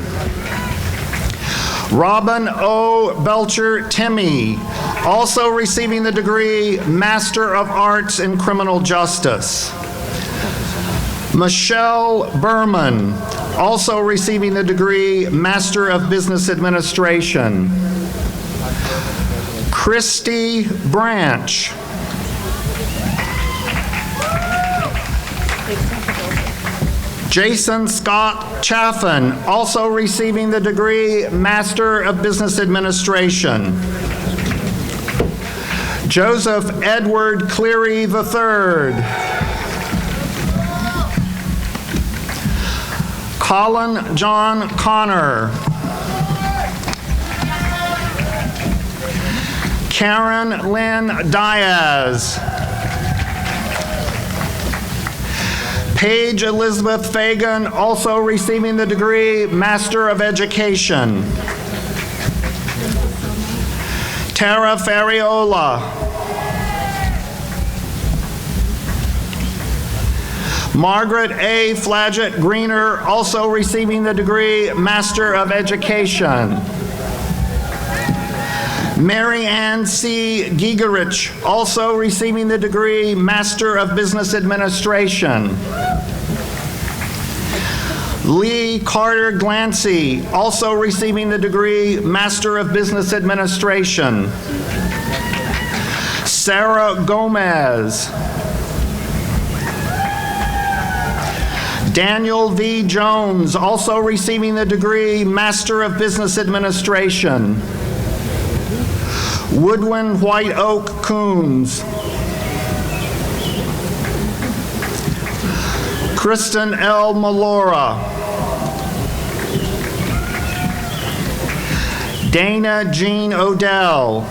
Robin O. Belcher Timmy, also receiving the degree Master of Arts in Criminal Justice. Michelle Berman, also receiving the degree Master of Business Administration. Christy Branch. Jason Scott Chaffin, also receiving the degree Master of Business Administration. Joseph Edward Cleary III. Colin John Connor. Karen Lynn Diaz. Paige Elizabeth Fagan, also receiving the degree Master of Education. Tara Ferriola. Margaret A. Flaggett Greener, also receiving the degree Master of Education. Mary Ann C. Gigerich, also receiving the degree Master of Business Administration. Lee Carter Glancy, also receiving the degree Master of Business Administration. Sarah Gomez. Daniel V. Jones, also receiving the degree Master of Business Administration. Woodwin White Oak Coons. Kristen L. Malora. Dana Jean Odell.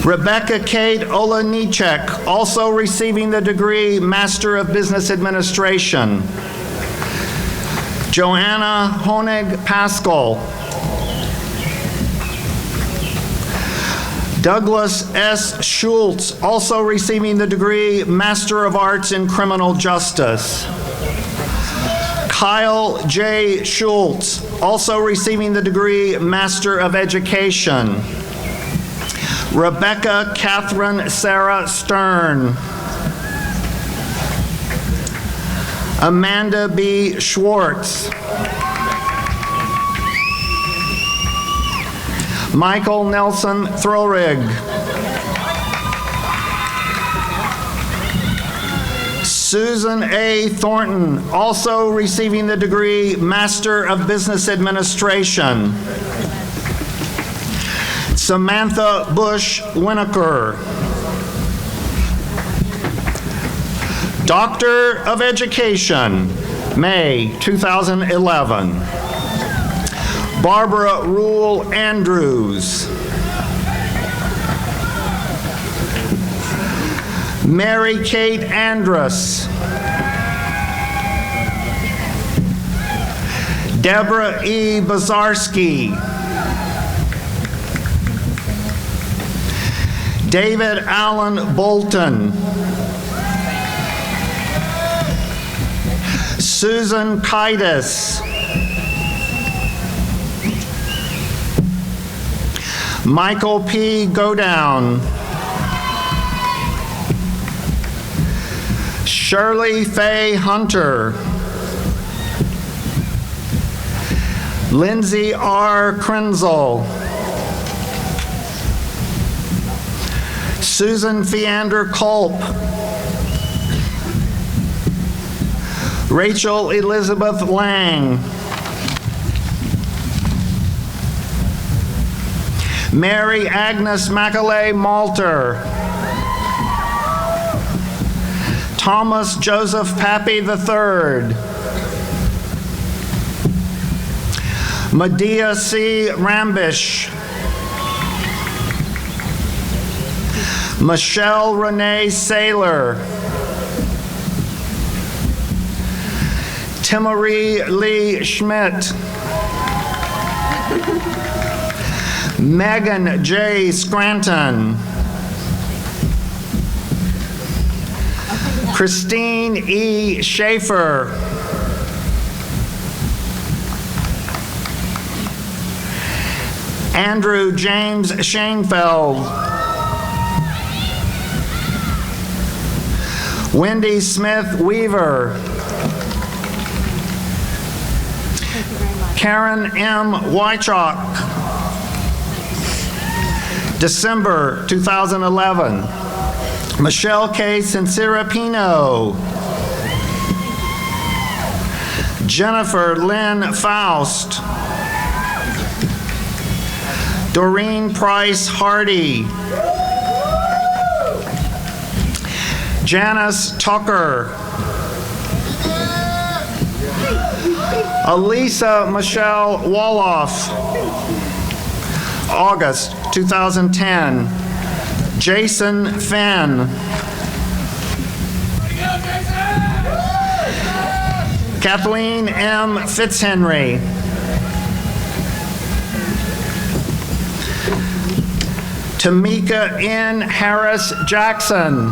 Rebecca Kate Olanichek, also receiving the degree Master of Business Administration. Joanna Honig Pascal. Douglas S. Schultz, also receiving the degree Master of Arts in Criminal Justice. Kyle J. Schultz, also receiving the degree Master of Education. Rebecca Catherine Sarah Stern. Amanda B. Schwartz. Michael Nelson Throrig. Susan A. Thornton, also receiving the degree Master of Business Administration. Samantha Bush Winokur. Doctor of Education, May 2011. Barbara Rule Andrews. Mary Kate Andrus. Deborah E. Bazarski. David Allen Bolton. Susan Kaitis. Michael P. Godown. Shirley Faye Hunter. Lindsay R. Krenzel. Susan Feander Culp. Rachel Elizabeth Lang. Mary Agnes Macaulay Malter. Thomas Joseph Pappy III. Medea C. Rambish. Michelle Renee Saylor. Timory Lee Schmidt. Megan J. Scranton. Christine E. Schaefer. Andrew James Shainfeld. Wendy Smith Weaver. Karen M. Wychok. December 2011. Michelle K. Sincerapino. Jennifer Lynn Faust. Doreen Price Hardy. Janice Tucker. Elisa Michelle Woloff. August 2010. Jason Fenn. Kathleen M. Fitzhenry. Tamika N. Harris Jackson.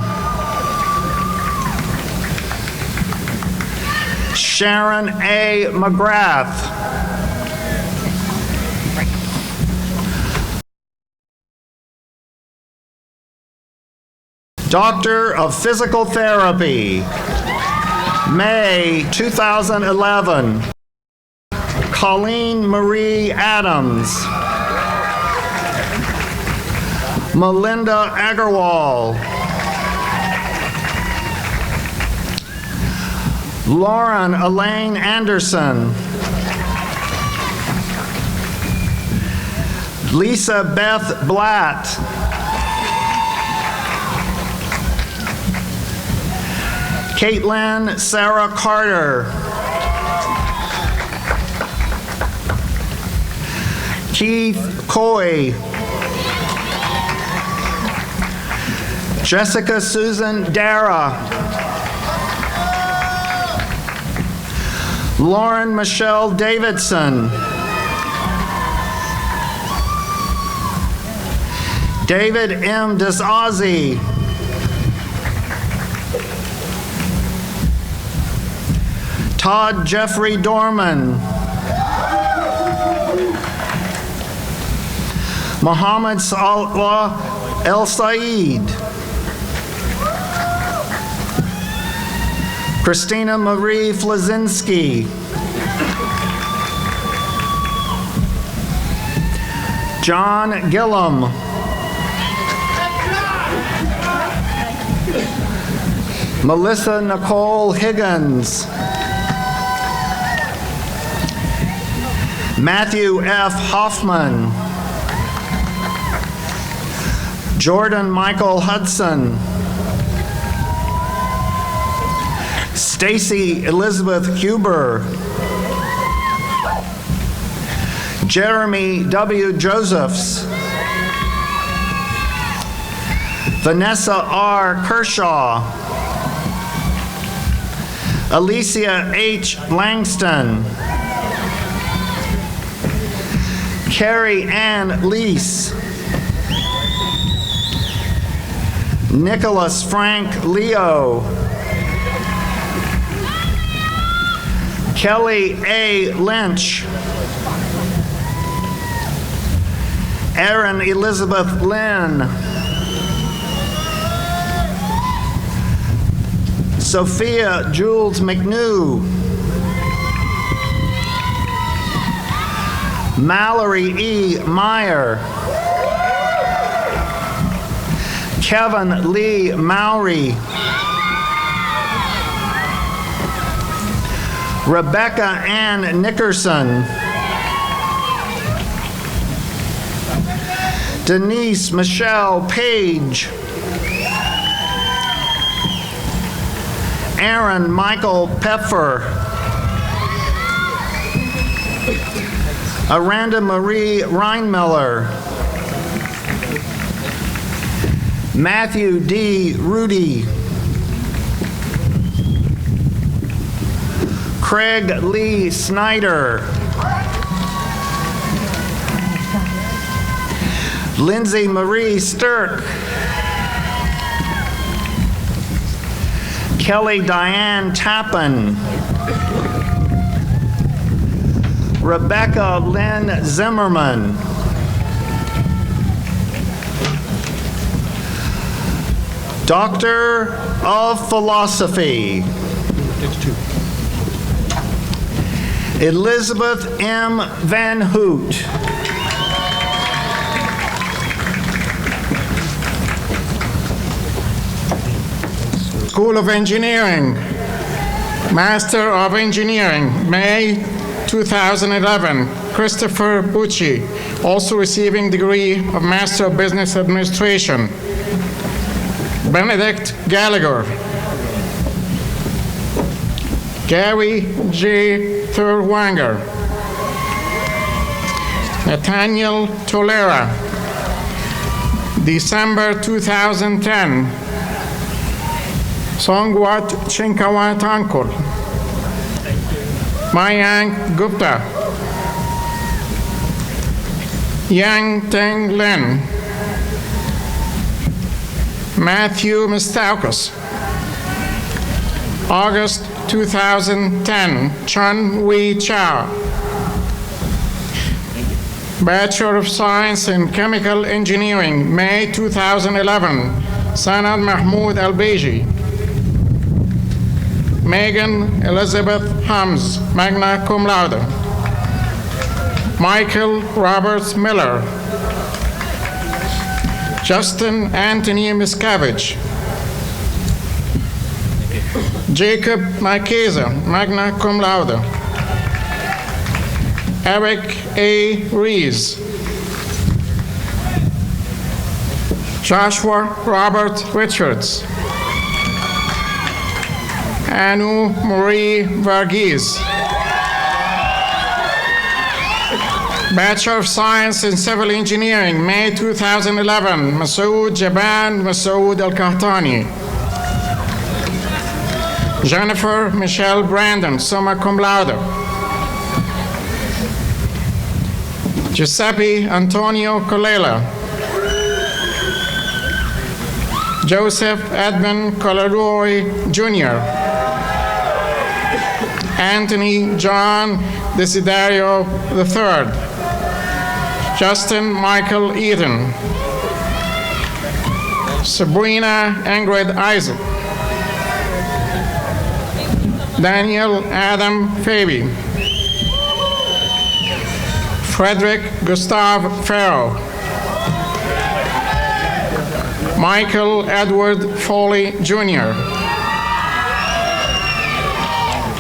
Sharon A. McGrath. Doctor of Physical Therapy, May 2011. Colleen Marie Adams. Melinda Agarwal. Lauren Elaine Anderson. Lisa Beth Blatt. Caitlin Sarah Carter. Keith Coy. Jessica Susan Dara. Lauren Michelle Davidson. David M. Desazzi. Todd Jeffrey Dorman. Mohammed Salwa El Said. Christina Marie Flazinski. John Gillum. Melissa Nicole Higgins. Matthew F. Hoffman. Jordan Michael Hudson. Stacy Elizabeth Huber. Jeremy W. Josephs. Vanessa R. Kershaw. Alicia H. Langston. Carrie Ann Lease. Nicholas Frank Leo. Kelly A. Lynch. Erin Elizabeth Lynn. Sophia Jules McNew. Mallory E. Meyer. Kevin Lee Mowry. Rebecca Ann Nickerson. Denise Michelle Page. Aaron Michael Pfeffer. Aranda Marie Reinmiller. Matthew D. Rudy. Craig Lee Snyder. Lindsay Marie Stirk. Kelly Diane Tappan. Rebecca Lynn Zimmerman. Doctor of Philosophy. Elizabeth M. Van Hoot.
School of Engineering, Master of Engineering, May 2011, Christopher Bucci, also receiving degree of Master of Business Administration. Benedict Gallagher. Gary J. Thurwanger. Nathaniel Tolera. December 2010. Songwat Chinkawatankul. Mayank Gupta. Yang Teng Lin. Matthew Mistaukos. August 2010, Chun Wee Chow. Bachelor of Science in Chemical Engineering, May 2011, Sanad Mahmoud Al-Beji. Megan Elizabeth Hams, magna cum laude. Michael Robert Miller. Justin Anthony Miscavige. Jacob Nikeza, magna cum laude. Eric A. Rees. Joshua Robert Richards. Anu Marie Varghese. Bachelor of Science in Civil Engineering, May 2011, Masoud Jaban Masoud Al-Kahtani. Jennifer Michelle Brandon, summa cum laude. Giuseppe Antonio Colella. Joseph Edmund Colaroy Jr. Anthony John Desiderio III. Justin Michael Eaton. Sabrina Ingrid Isaac. Daniel Adam Fabi. Frederick Gustav Farrow. Michael Edward Foley Jr.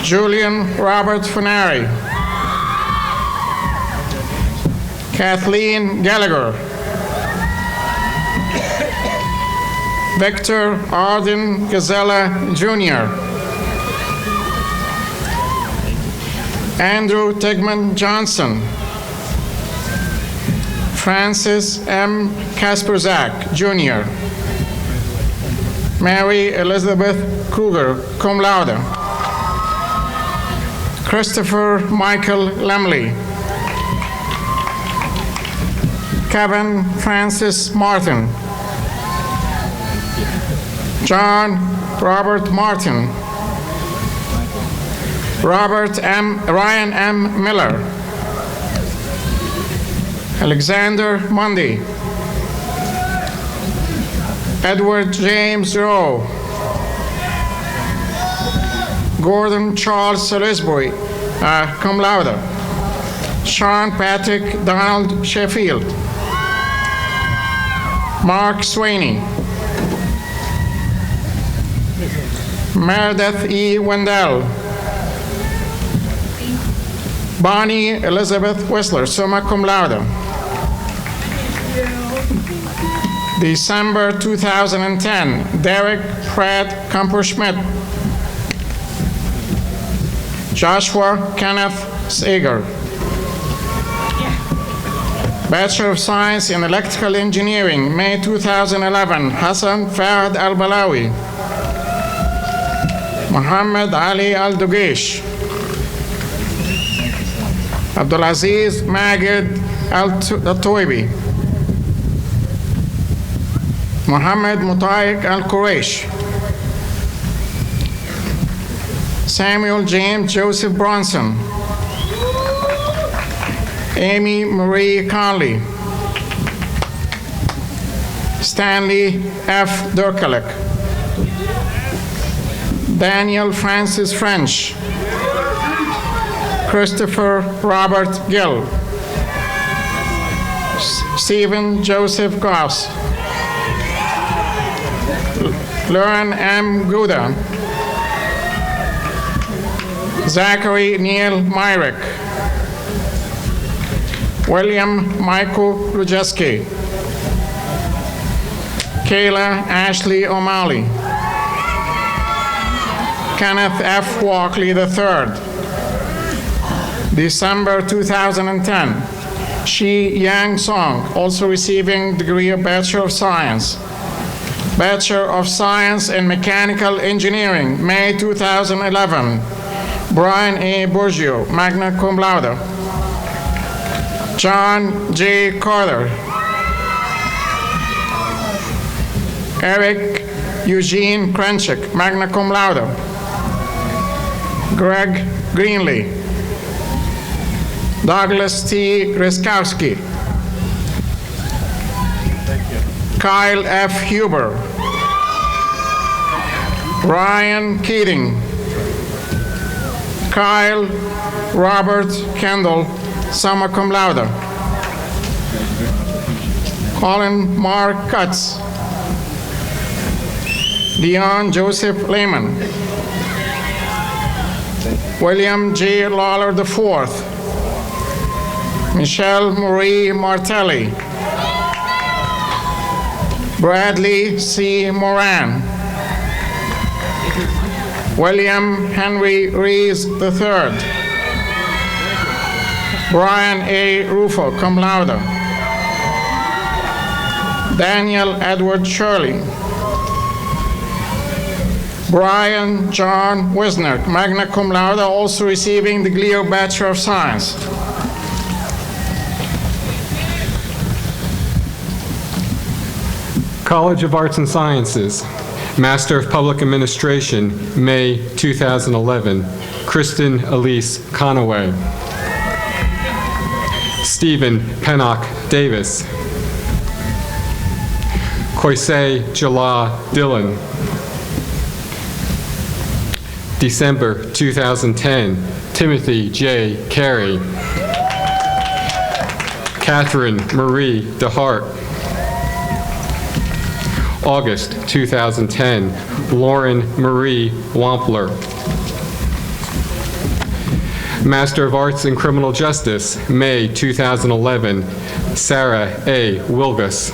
Julian Robert Funari. Kathleen Gallagher. Victor Arden Gazella Jr. Andrew Tigman Johnson. Francis M. Kasperzak Jr. Mary Elizabeth Kruger, cum laude. Christopher Michael Lemley. Kevin Francis Martin. John Robert Martin. Ryan M. Miller. Alexander Mundy. Edward James Rowe. Gordon Charles Salisbury, cum laude. Sean Patrick Donald Sheffield. Mark Swaney. Meredith E. Wendell. Bonnie Elizabeth Whistler, summa cum laude. December 2010, Derek Pratt Kamper-Schmidt. Joshua Kenneth Sager. Bachelor of Science in Electrical Engineering, May 2011, Hassan Fahd Al-Balawi. Muhammad Ali Al-Dugesh. Abdulaziz Magid Al-Toibi. Muhammad Mutaik Al-Quraish. Samuel James Joseph Bronson. Amy Marie Conley. Stanley F. Durkalek. Daniel Francis French. Christopher Robert Gill. Stephen Joseph Goss. Lauren M. Gouda. Zachary Neil Myrick. William Michael Rujeski. Kayla Ashley O'Malley. Kenneth F. Walkley III. December 2010. Shi Yang Song, also receiving degree of Bachelor of Science. Bachelor of Science in Mechanical Engineering, May 2011. Brian A. Burgio, magna cum laude. John J. Carter. Eric Eugene Krenchik, magna cum laude. Greg Greenlee. Douglas T. Riskowski. Kyle F. Huber. Ryan Keating. Kyle Robert Kendall, summa cum laude. Colin Mark Cutts. Dion Joseph Lehman. William J. Lawler IV. Michelle Marie Martelli. Bradley C. Moran. William Henry Rees III. Brian A. Rufo, cum laude. Daniel Edward Shirley. Brian John Widener, magna cum laude, also receiving the Glio Bachelor of Science.
College of Arts and Sciences, Master of Public Administration, May 2011, Kristen Elise Conaway. Stephen Pennock Davis. Koisei Jala Dillon. December 2010, Timothy J. Carey. Catherine Marie DeHart. August 2010, Lauren Marie Wampler. Master of Arts in Criminal Justice, May 2011, Sarah A. Wilgus.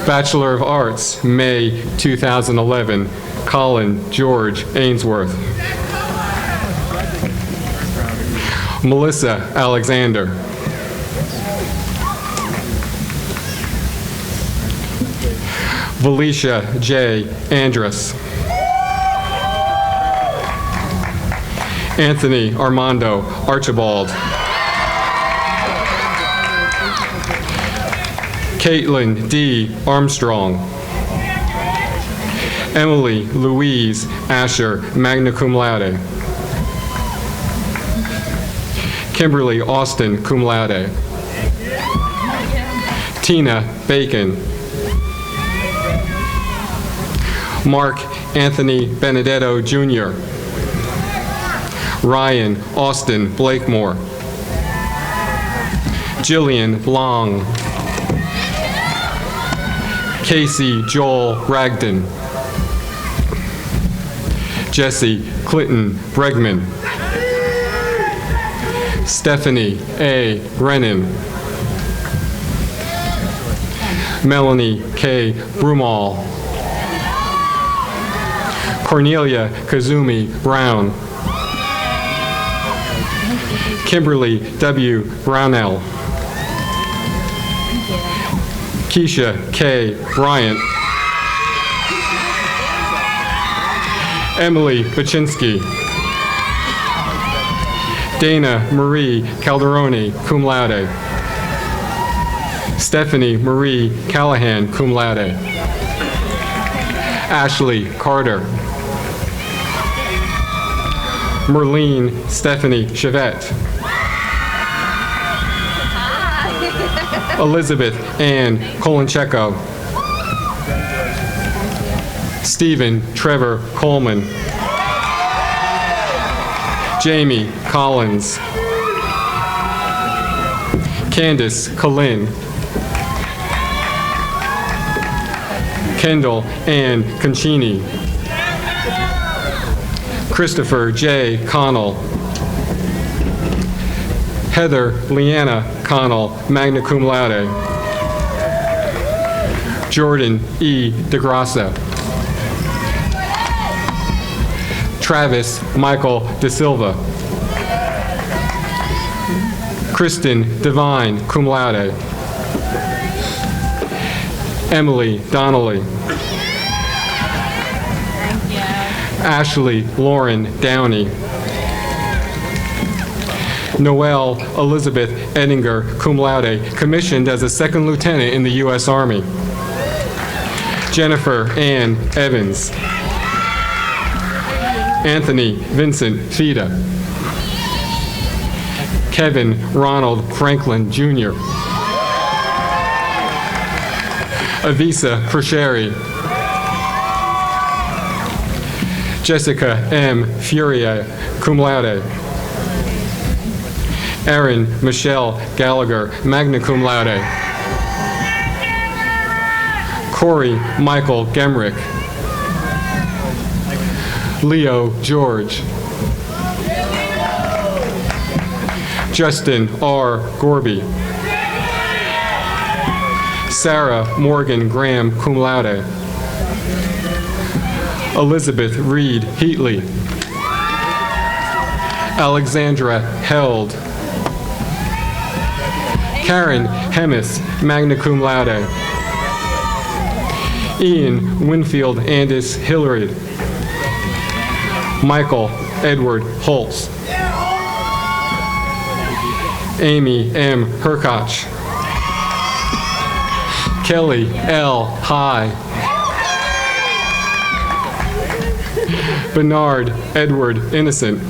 Bachelor of Arts, May 2011, Colin George Ainsworth. Melissa Alexander. Valicia J. Andrus. Anthony Armando Archibald. Caitlin D. Armstrong. Emily Louise Asher, magna cum laude. Kimberly Austin, cum laude. Tina Bacon. Mark Anthony Benedetto Jr. Ryan Austin Blakemore. Jillian Long. Casey Joel Ragdon. Jesse Clinton Bregman. Stephanie A. Brennan. Melanie K. Brumall. Cornelia Kazumi Brown. Kimberly W. Brownell. Keisha K. Bryant. Emily Baczynski. Dana Marie Calderoni, cum laude. Stephanie Marie Callahan, cum laude. Ashley Carter. Merlene Stephanie Chevette. Elizabeth Ann Kolencheko. Stephen Trevor Coleman. Jamie Collins. Candace Collin. Kendall Ann Concini. Christopher J. Connell. Heather Leanna Connell, magna cum laude. Jordan E. DeGrassa. Travis Michael De Silva. Kristen Devine, cum laude. Emily Donnelly. Ashley Lauren Downey. Noelle Elizabeth Edinger, cum laude, commissioned as a second lieutenant in the U.S. Army. Jennifer Ann Evans. Anthony Vincent Fida. Kevin Ronald Franklin Jr. Avisa Krisheri. Jessica M. Furia, cum laude. Erin Michelle Gallagher, magna cum laude. Corey Michael Gemrick. Leo George. Justin R. Gorby. Sarah Morgan Graham, cum laude. Elizabeth Reed Heatley. Alexandra Held. Karen Hemis, magna cum laude. Ian Winfield Andis Hillary. Michael Edward Holtz. Amy M. Herkoch. Kelly L. High. Bernard Edward Innocent.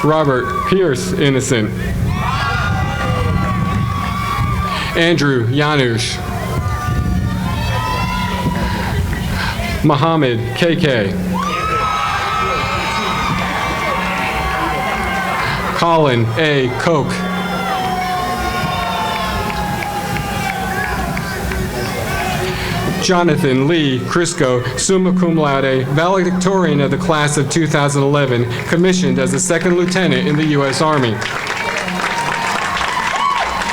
Robert Pierce Innocent. Andrew Yanush. Muhammad KK. Colin A. Koch. Jonathan Lee Crisco, summa cum laude, valedictorian of the class of 2011, commissioned as a second lieutenant in the U.S. Army.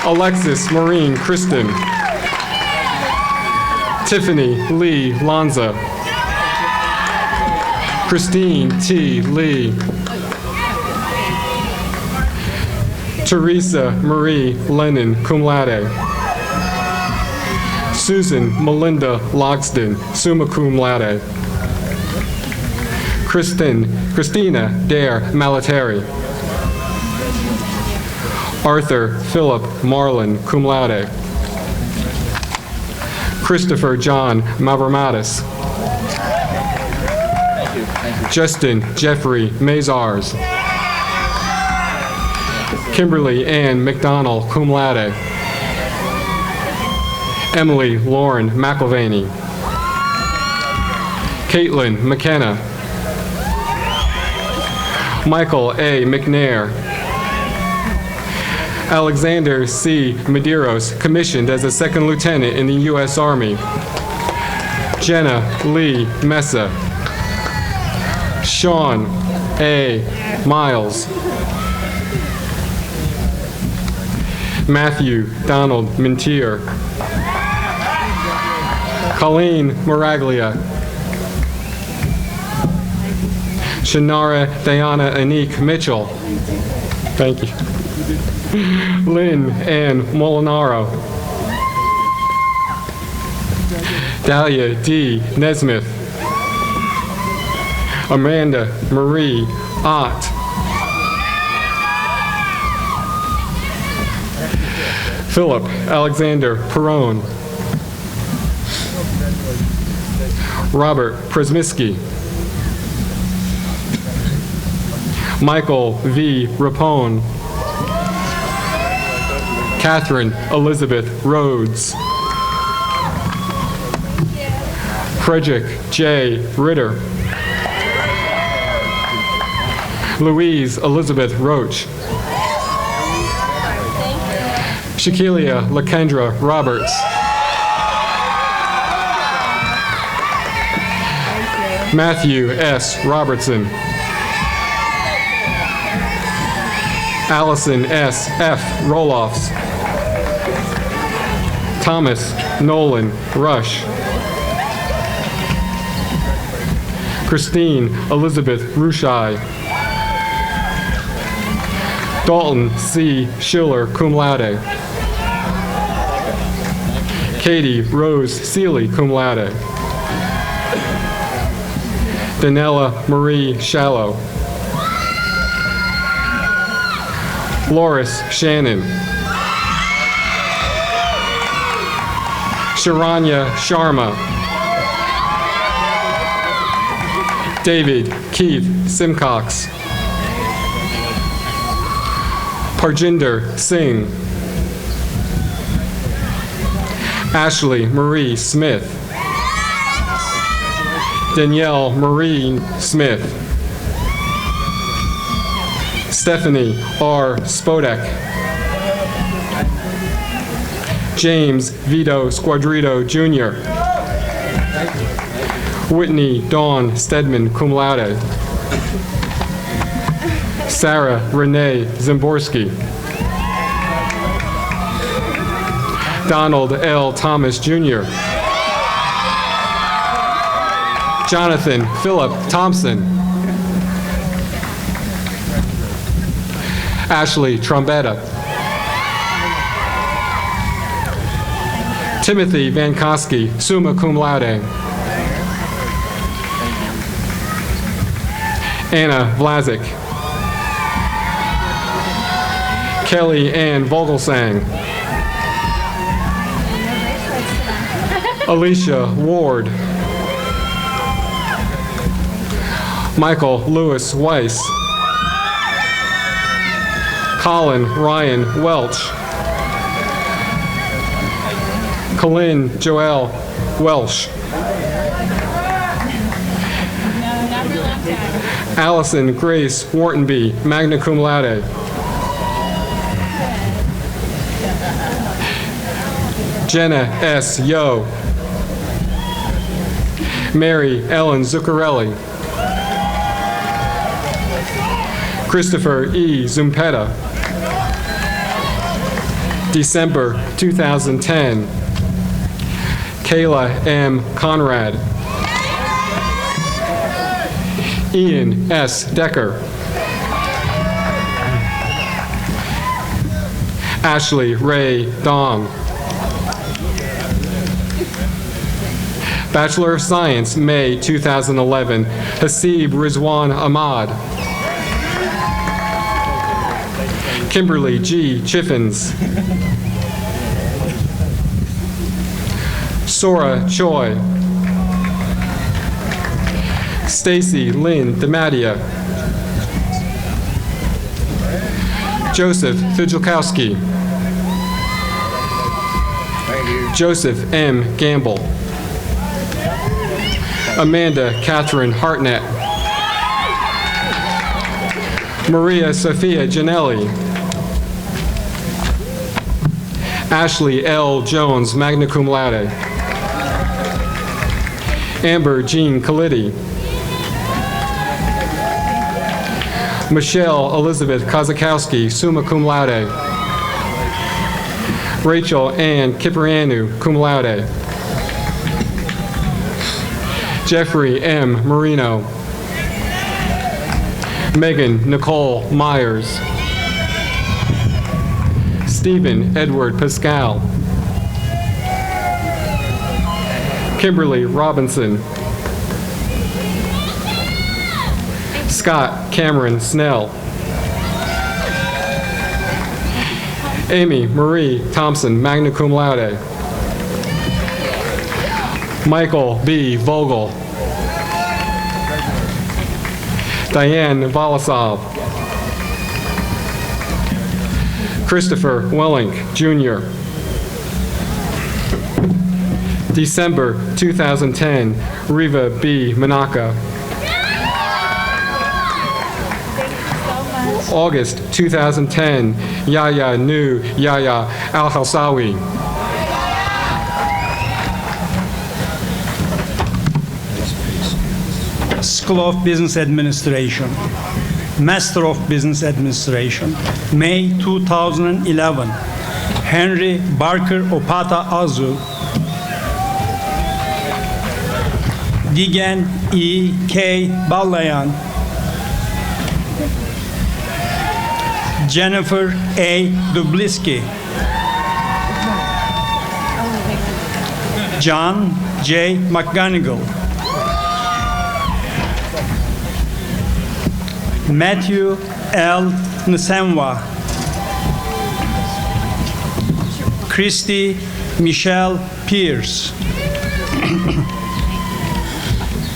Alexis Maureen Kristen. Tiffany Lee Lanza. Christine T. Lee. Teresa Marie Lennon, cum laude. Susan Melinda Logsden, summa cum laude. Christina Dare Malateri. Arthur Philip Marlin, cum laude. Christopher John Mavromatis. Justin Jeffrey Mazars. Kimberly Ann McDonald, cum laude. Emily Lauren McIlvaney. Caitlin McKenna. Michael A. McNair. Alexander C. Medeiros, commissioned as a second lieutenant in the U.S. Army. Jenna Lee Mesa. Sean A. Miles. Matthew Donald Mintier. Colleen Miraglia. Shanara Diana Anique Mitchell. Thank you. Lynn Ann Molinaro. Dahlia D. Nesmith. Amanda Marie Ott. Philip Alexander Perone. Robert Przemyski. Michael V. Rapone. Catherine Elizabeth Rhodes. Frederick J. Ritter. Louise Elizabeth Roach. Shaquilia Lakendra Roberts. Matthew S. Robertson. Allison S. F. Roloffs. Thomas Nolan Rush. Christine Elizabeth Rushai. Dalton C. Schiller, cum laude. Katie Rose Seeley, cum laude. Danella Marie Shallow. Loris Shannon. Sharanya Sharma. David Keith Simcox. Parjinder Singh. Ashley Marie Smith. Danielle Marie Smith. Stephanie R. Spodek. James Vito Squadrito, Jr. Whitney Dawn Stedman, cum laude. Sarah Renee Zimborski. Donald L. Thomas, Jr. Jonathan Philip Thompson. Ashley Trombetta. Timothy Van Koski, summa cum laude. Anna Vlasic. Kelly Ann Vogelsang. Alicia Ward. Michael Lewis Weiss. Colin Ryan Welch. Colin Joelle Welsh. Allison Grace Whartonby, magna cum laude. Jenna S. Yo. Mary Ellen Zuccarelli. Christopher E. Zumpetta. December 2010. Kayla M. Conrad. Ian S. Decker. Ashley Ray Dong. Bachelor of Science, May 2011, Hasib Rizwan Ahmad. Kimberly G. Chiffins. Sora Choi. Stacy Lynn DeMattia. Joseph Fidjelkowski. Joseph M. Gamble. Amanda Catherine Hartnett. Maria Sophia Janelli. Ashley L. Jones, magna cum laude. Amber Jean Kalitti. Michelle Elizabeth Kozakowski, summa cum laude. Rachel Ann Kiprianu, cum laude. Jeffrey M. Marino. Megan Nicole Myers. Stephen Edward Pascal. Kimberly Robinson. Scott Cameron Snell. Amy Marie Thompson, magna cum laude. Michael B. Vogel. Diane Volasov. Christopher Wellink, Jr. December 2010, Riva B. Manaka. August 2010, Yahya Nu Yahya Al-Halsawi.
School of Business Administration, Master of Business Administration, May 2011, Henry Barker Opata Azu, Digen E. K. Ballayan, Jennifer A. Dubliski, John J. McGonigal, Matthew L. Nsemwa, Christy Michelle Pierce,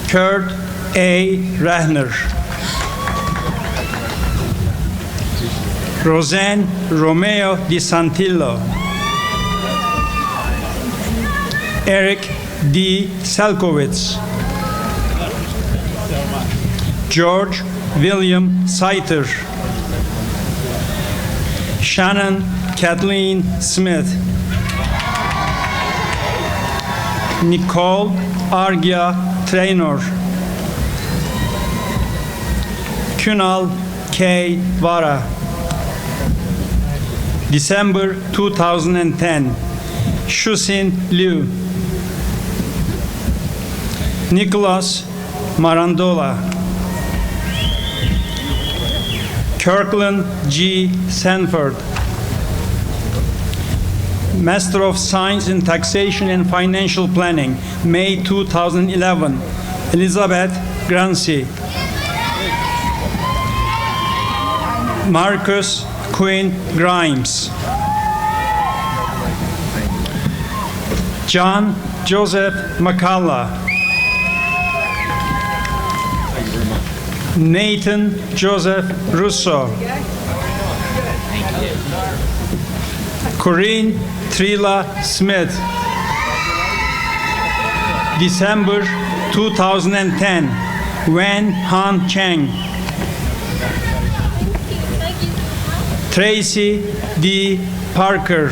Kurt A. Rahner, Roseanne Romeo Di Santillo, Eric D. Selkowitz, George William Saiter, Shannon Kathleen Smith, Nicole Argia Traynor, Kunal K. Vara. December 2010, Shusin Liu, Nicholas Marandola, Kirkland G. Sanford, Master of Science in Taxation and Financial Planning, May 2011, Elizabeth Grancy, Marcus Quinn Grimes, John Joseph McCullough, Nathan Joseph Russo, Corinne Trila Smith, December 2010, Wen Han Cheng, Tracy D. Parker,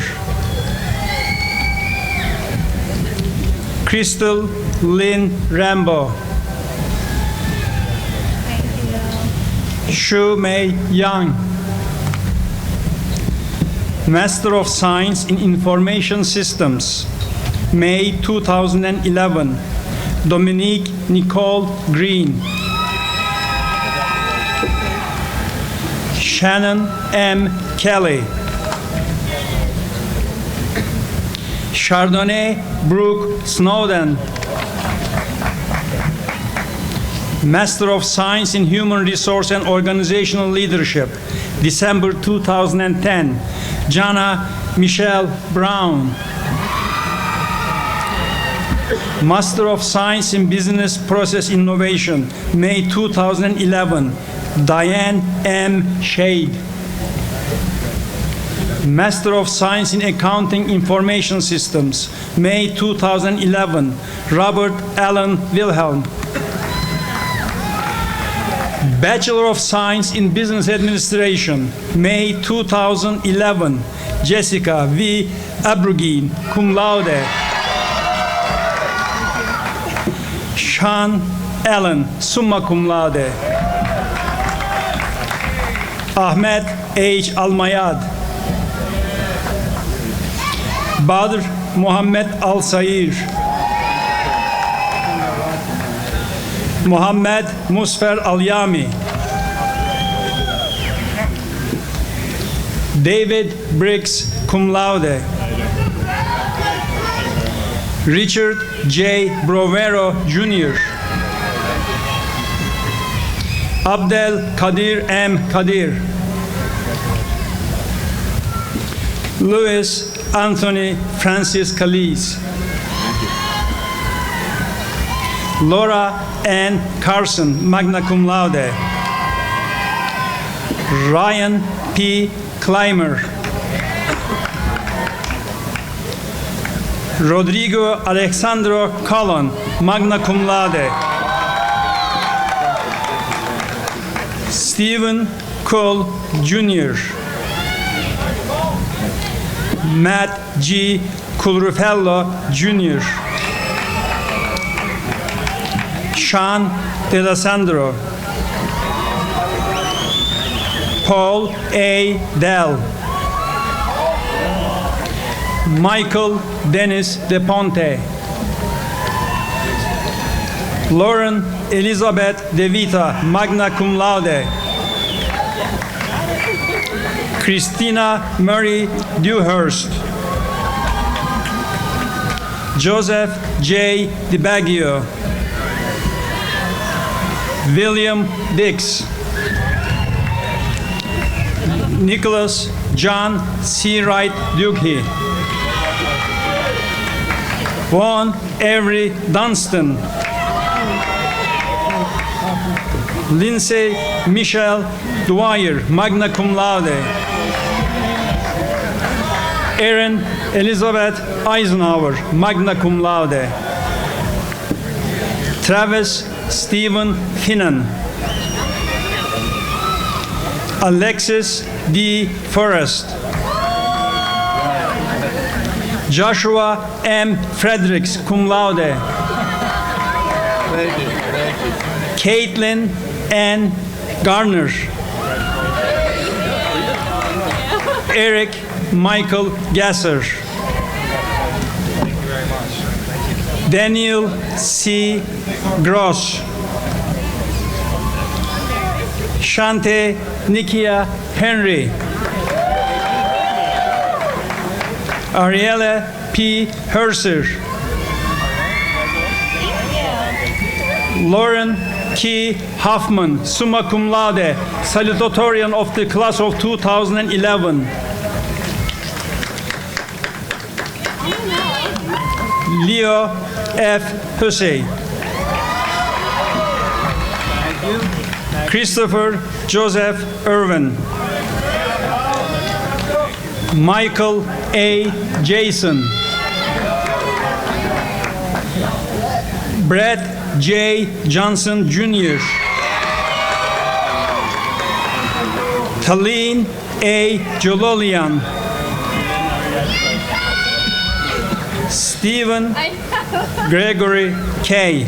Crystal Lynn Rambo, Shu Mei Yang, Master of Science in Information Systems, May 2011, Dominique Nicole Green, Shannon M. Kelly, Chardonnay Brooke Snowden, Master of Science in Human Resource and Organizational Leadership, December 2010, Jana Michelle Brown, Master of Science in Business Process Innovation, May 2011, Diane M. Shade, Master of Science in Accounting Information Systems, May 2011, Robert Allen Wilhelm, Bachelor of Science in Business Administration, May 2011, Jessica V. Abrugin, cum laude, Sean Allen, summa cum laude, Ahmet H. Almayad, Badr Muhammed Al-Sair, Muhammed Musfer Al-Yami, David Briggs, cum laude, Richard J. Brovero, Jr., Abdel Kadir M. Kadir, Louis Anthony Francis Calise, Laura Ann Carson, magna cum laude, Ryan P. Clymer, Rodrigo Alexandro Colon, magna cum laude, Stephen Cole, Jr., Matt G. Culrufello, Jr., Sean D'Alessandro, Paul A. Dell, Michael Dennis De Ponte, Lauren Elizabeth De Vita, magna cum laude, Christina Murray Dewhurst, Joseph J. DiBaggio, William Dix, Nicholas John C. Wright Duke, Vaughn Avery Dunstan, Lindsay Michelle Dwyer, magna cum laude, Erin Elizabeth Eisenhower, magna cum laude, Travis Stephen Finnan, Alexis D. Forrest. Joshua M. Fredericks, cum laude. Caitlin N. Garner. Eric Michael Gasser. Daniel C. Gross. Shante Nikia Henry. Ariella P. Herser. Lauren K. Hoffman, summa cum laude, salutatorian of the class of 2011. Leo F. Hussey. Christopher Joseph Irwin. Michael A. Jason. Brett J. Johnson Jr. Talene A. Jololian. Stephen Gregory K.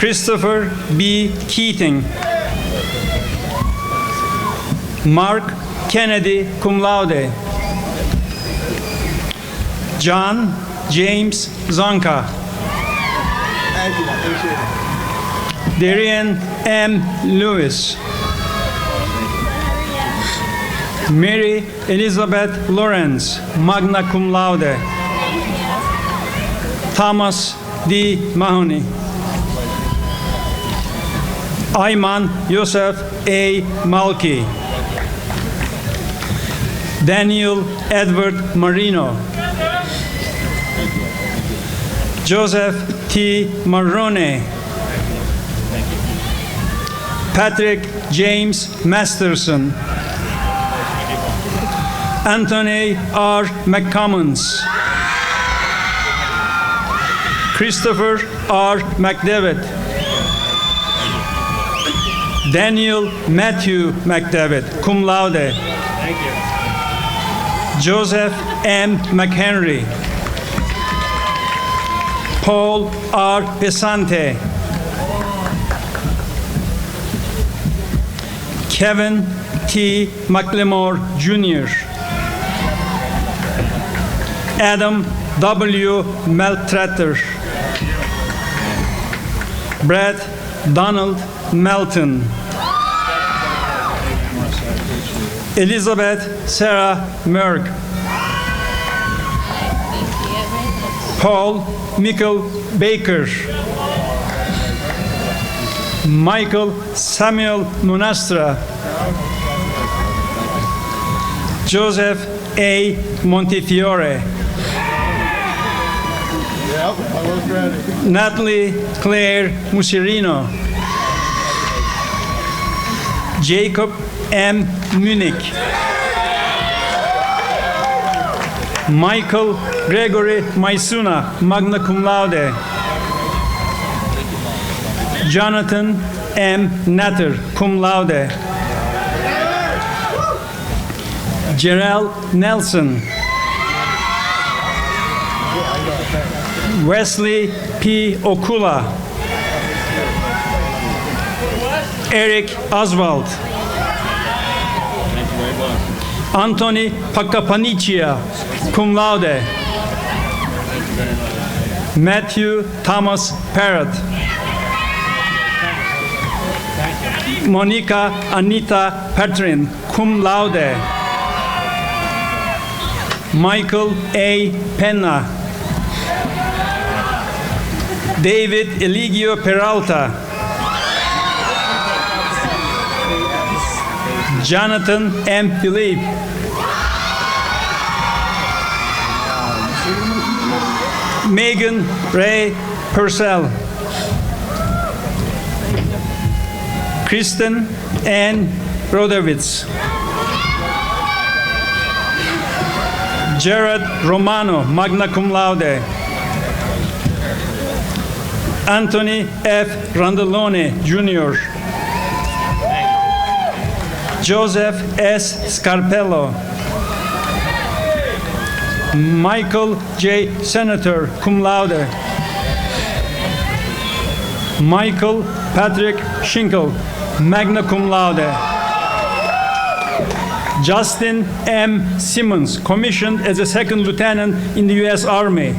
Christopher B. Keating. Mark Kennedy, cum laude. John James Zonka. Darian M. Lewis. Mary Elizabeth Lawrence, magna cum laude. Thomas D. Mahoney. Ayman Yosef A. Malki. Daniel Edward Marino. Joseph T. Marrone. Patrick James Masterson. Anthony R. McCommons. Christopher R. McDevitt. Daniel Matthew McDevitt, cum laude. Joseph M. McHenry. Paul R. Pesante. Kevin T. McLemore Jr. Adam W. Maltratter. Brad Donald Melton. Elizabeth Sarah Merck. Paul Michael Baker. Michael Samuel Monastra. Joseph A. Montefiore. Natalie Claire Musirino. Jacob M. Munich. Michael Gregory Maisuna, magna cum laude. Jonathan M. Natter, cum laude. Gerald Nelson. Wesley P. Okula. Eric Oswald. Anthony Pacapanicia, cum laude. Matthew Thomas Parrott. Monica Anita Patrin, cum laude. Michael A. Penna. David Eligio Peralta. Jonathan M. Philippe. Megan Ray Purcell. Kristen Ann Rodowitz. Jared Romano, magna cum laude. Anthony F. Randolone, Jr. Joseph S. Scarpello. Michael J. Senator, cum laude. Michael Patrick Schinkel, magna cum laude. Justin M. Simmons, commissioned as a second lieutenant in the U.S. Army.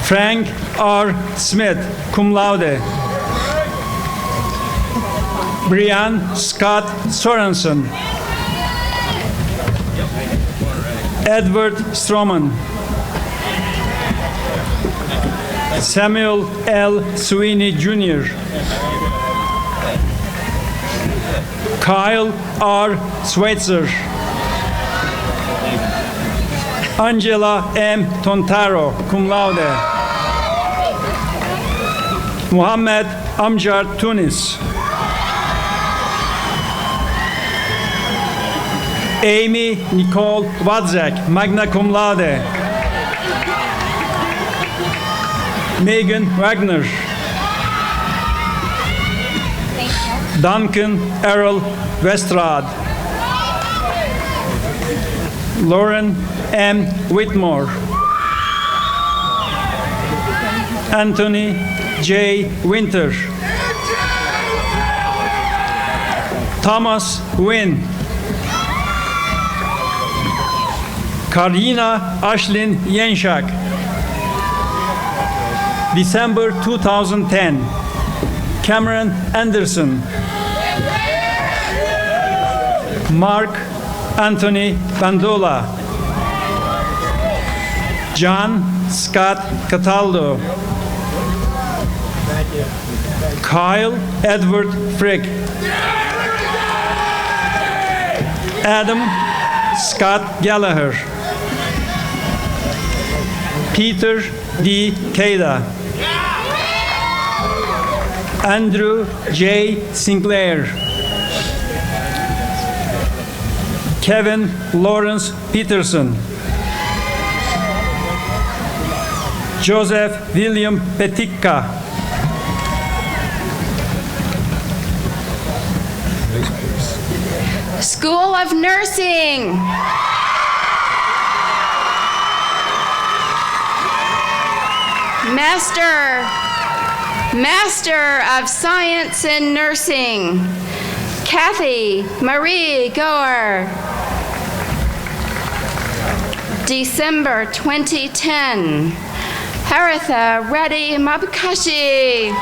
Frank R. Smith, cum laude. Brian Scott Sorensen. Edward Stroman. Samuel L. Sweeney Jr. Kyle R. Schweitzer. Angela M. Tontaro, cum laude. Muhammad Amjad Tunis. Amy Nicole Wadzak, magna cum laude. Megan Wagner. Duncan Errol Westrad. Lauren M. Whitmore. Anthony J. Winter. Thomas Wynn. Karina Ashlyn Yenshak. December 2010. Cameron Anderson. Mark Anthony Bandola. John Scott Cataldo. Kyle Edward Frick. Adam Scott Gallagher. Peter D. Cada. Andrew J. Sinclair. Kevin Lawrence Peterson. Joseph William Peticka.
School of Nursing. Master of Science in Nursing, Kathy Marie Goer. December 2010, Haritha Reddy Mabkashi.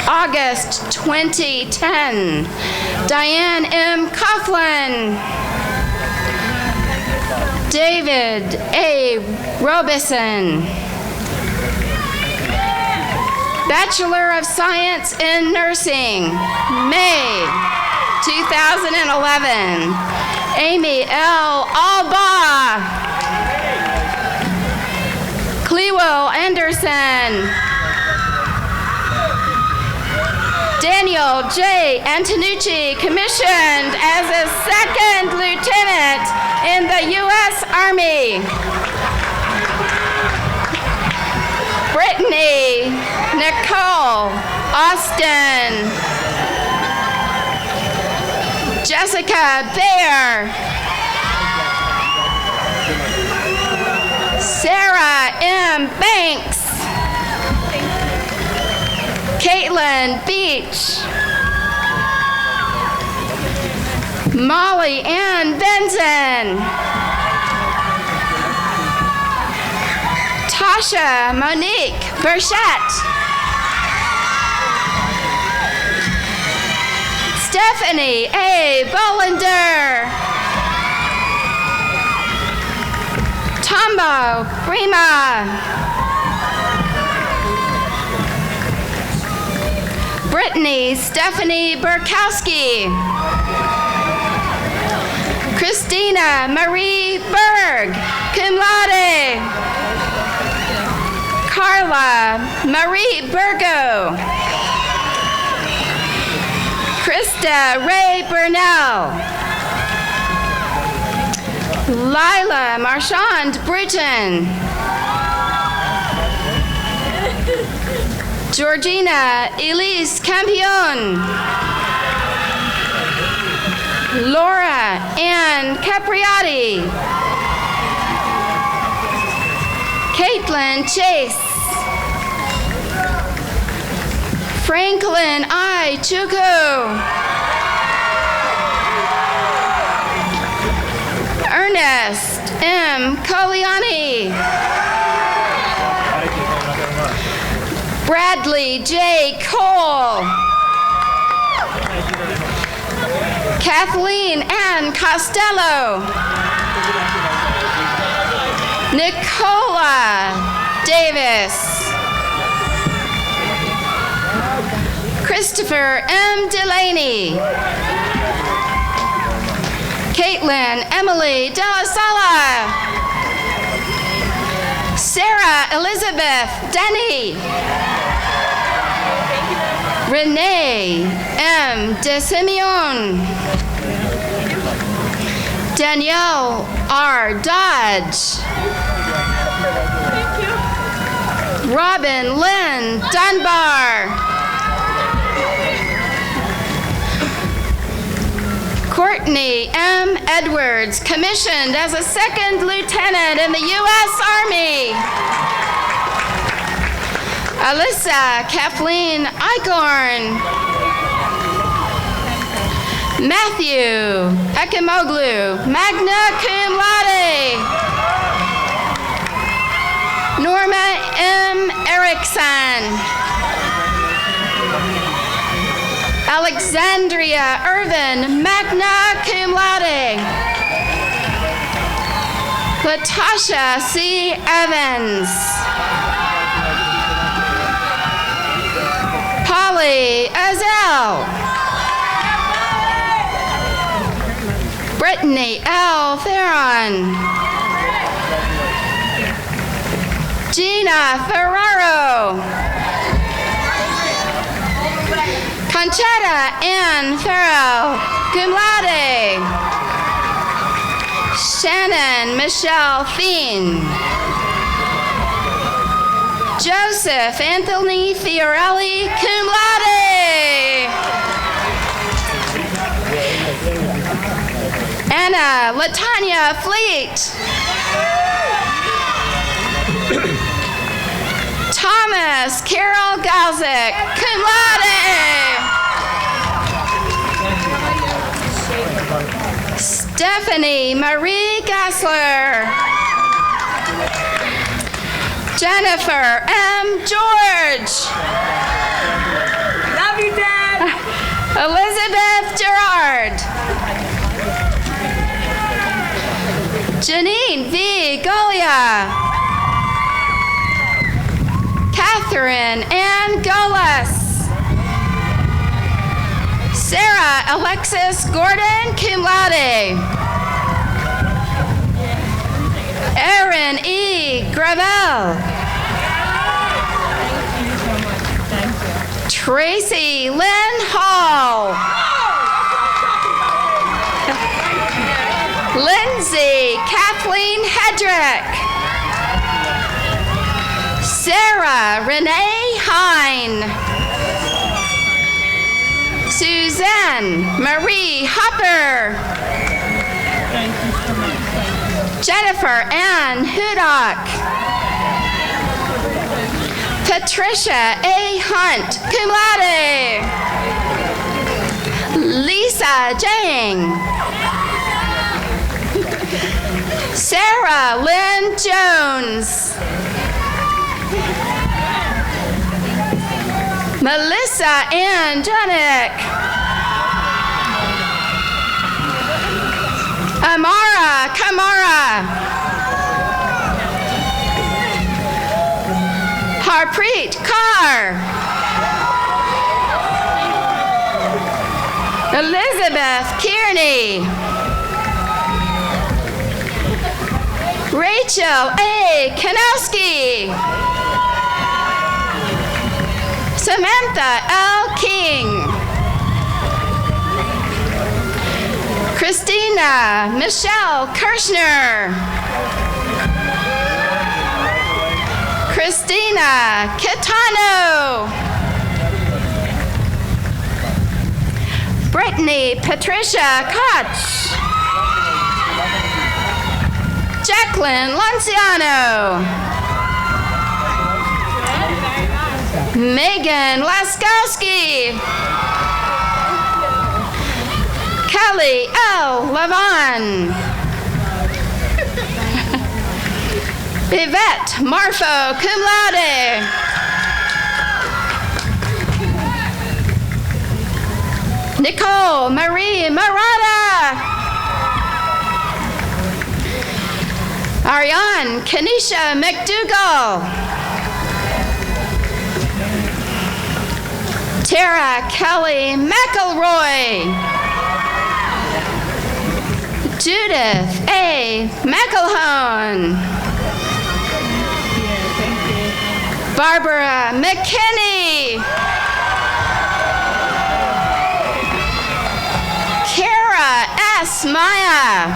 August 2010, Diane M. Coughlin. David A. Robison. Bachelor of Science in Nursing, May 2011, Amy L. Alba. Clewell Anderson. Daniel J. Antonucci, commissioned as a second lieutenant in the U.S. Army. Brittany Nicole Austin. Jessica Baer. Sarah M. Banks. Caitlin Beach. Molly Ann Benson. Tasha Monique Burchett. Stephanie A. Bollender. Tombo Grima. Brittany Stephanie Burkowski. Christina Marie Berg, cum laude. Carla Marie Burgo. Krista Ray Burnell. Lila Marchand Britton.
Georgina Elise Campion. Laura Ann Capriati. Caitlin Chase. Franklin I. Chuku. Ernest M. Coliani. Bradley J. Cole. Kathleen Ann Costello. Nicola Davis. Christopher M. Delaney. Caitlin Emily De La Sala. Sarah Elizabeth Denny. Renee M. De Simeon. Danielle R. Dodge. Robin Lynn Dunbar. Courtney M. Edwards, commissioned as a second lieutenant in the U.S. Army. Alyssa Kathleen Icorn. Matthew Ekimoglu, magna cum laude. Norma M. Erickson. Alexandria Irvin, magna cum laude. Latasha C. Evans. Polly Azell. Brittany L. Theron. Gina Ferraro. Conchetta Ann Farrell, cum laude. Shannon Michelle Thien. Joseph Anthony Fiorelli, cum laude. Anna Latanya Fleet. Thomas Carol Galzik, cum laude. Stephanie Marie Gassler. Jennifer M. George.
Love you, Dad.
Elizabeth Gerard. Janine V. Golia. Catherine Ann Golas. Sarah Alexis Gordon, cum laude. Erin E. Gravel. Tracy Lynn Hall. Lindsay Kathleen Hedrick. Sarah Renee Hine. Suzanne Marie Hopper. Jennifer Ann Hudock. Patricia A. Hunt, cum laude. Lisa Jang. Sarah Lynn Jones. Melissa Ann Junick. Amara Kamara. Harpreet Kaur. Elizabeth Kearney. Rachel A. Kanowski. Samantha L. King. Christina Michelle Kirschner. Christina Kitano. Brittany Patricia Koch. Jacqueline Lanciano. Megan Laskowski. Kelly L. Levon. Yvette Marfo, cum laude. Nicole Marie Murata. Ariane Kenisha McDougall. Tara Kelly McElroy. Judith A. McElhone. Barbara McKinney. Kara S. Maya.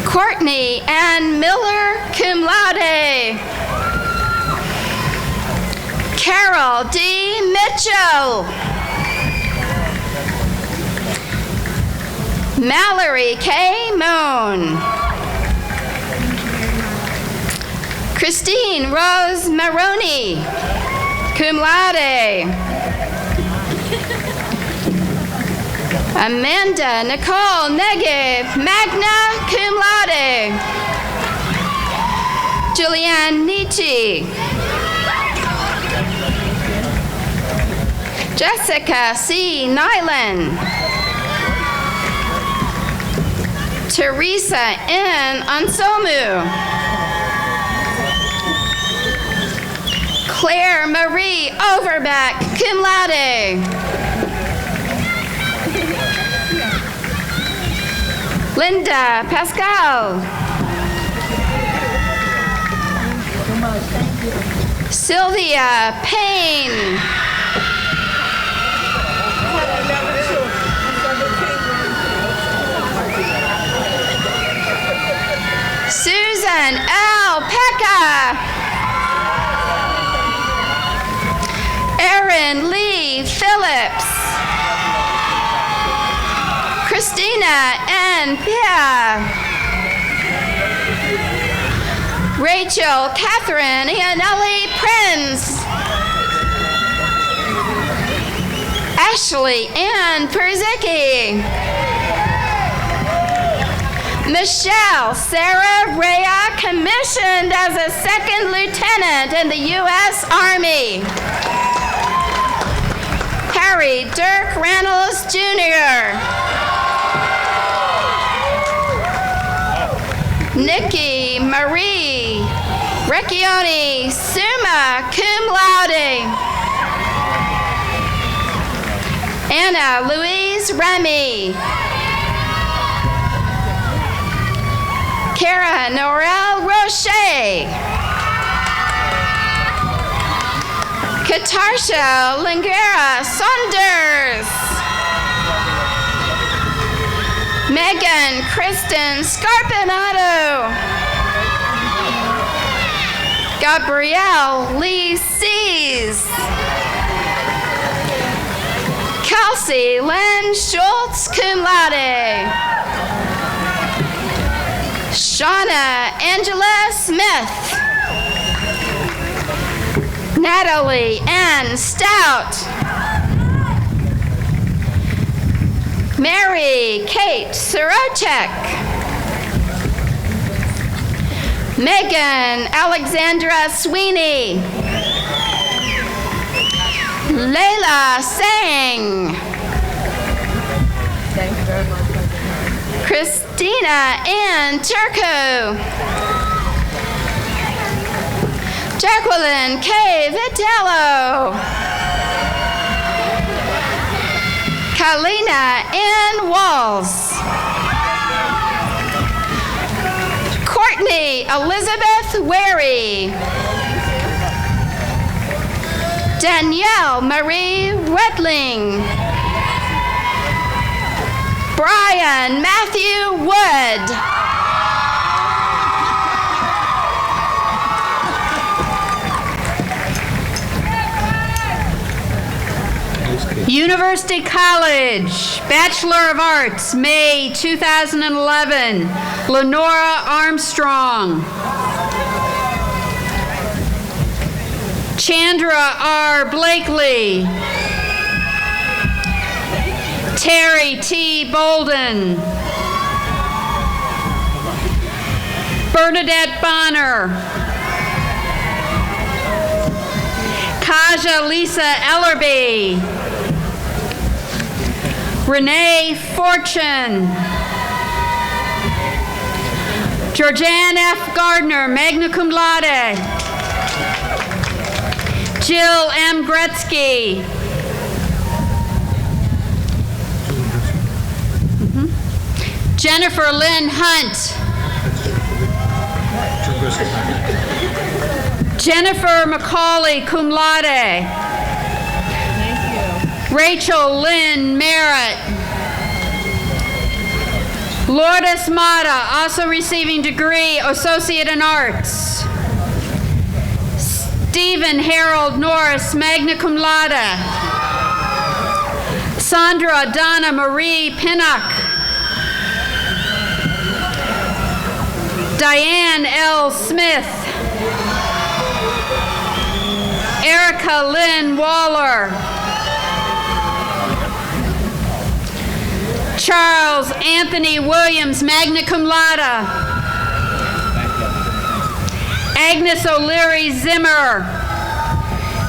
Courtney Ann Miller, cum laude. Carol D. Mitchell. Mallory K. Moon. Christine Rose Maroney, cum laude. Amanda Nicole Negev, magna cum laude. Julianne Nietzsche. Jessica C. Nyland. Teresa N. Ansomu. Claire Marie Overbeck, cum laude. Linda Pascal. Sylvia Payne. Susan L. Pekka. Erin Lee Phillips. Christina N. Pia. Rachel Catherine Ianelli Prince. Ashley Ann Perzicki. Michelle Sarah Rea, commissioned as a second lieutenant in the U.S. Army. Harry Dirk Reynolds, Jr. Nikki Marie Recchioni, summa cum laude. Anna Louise Remy. Kara Norel Roche. Katarsha Lingera Saunders. Megan Kristen Scarpinato. Gabrielle Lee Sees. Kelsey Lynn Schultz, cum laude. Shauna Angela Smith. Natalie Ann Stout. Mary Kate Sorochek. Megan Alexandra Sweeney. Layla Sang. Thank you very much. Christina Ann Turco. Jacqueline K. Vitello. Kalina Ann Walls. Courtney Elizabeth Wary. Danielle Marie Wetling. Brian Matthew Wood.
University College, Bachelor of Arts, May 2011, Lenora Armstrong. Chandra R. Blakely. Terry T. Bolden. Bernadette Bonner. Kaja Lisa Ellerby. Renee Fortune. Georgianne F. Gardner, magna cum laude. Jill M. Gretzky. Jennifer Lynn Hunt. Jennifer McCauley, cum laude. Rachel Lynn Merritt. Lourdes Mata, also receiving degree, Associate in Arts. Stephen Harold Norris, magna cum laude. Sandra Donna Marie Pinnock. Diane L. Smith. Erica Lynn Waller. Charles Anthony Williams, magna cum laude. Agnes O'Leary Zimmer.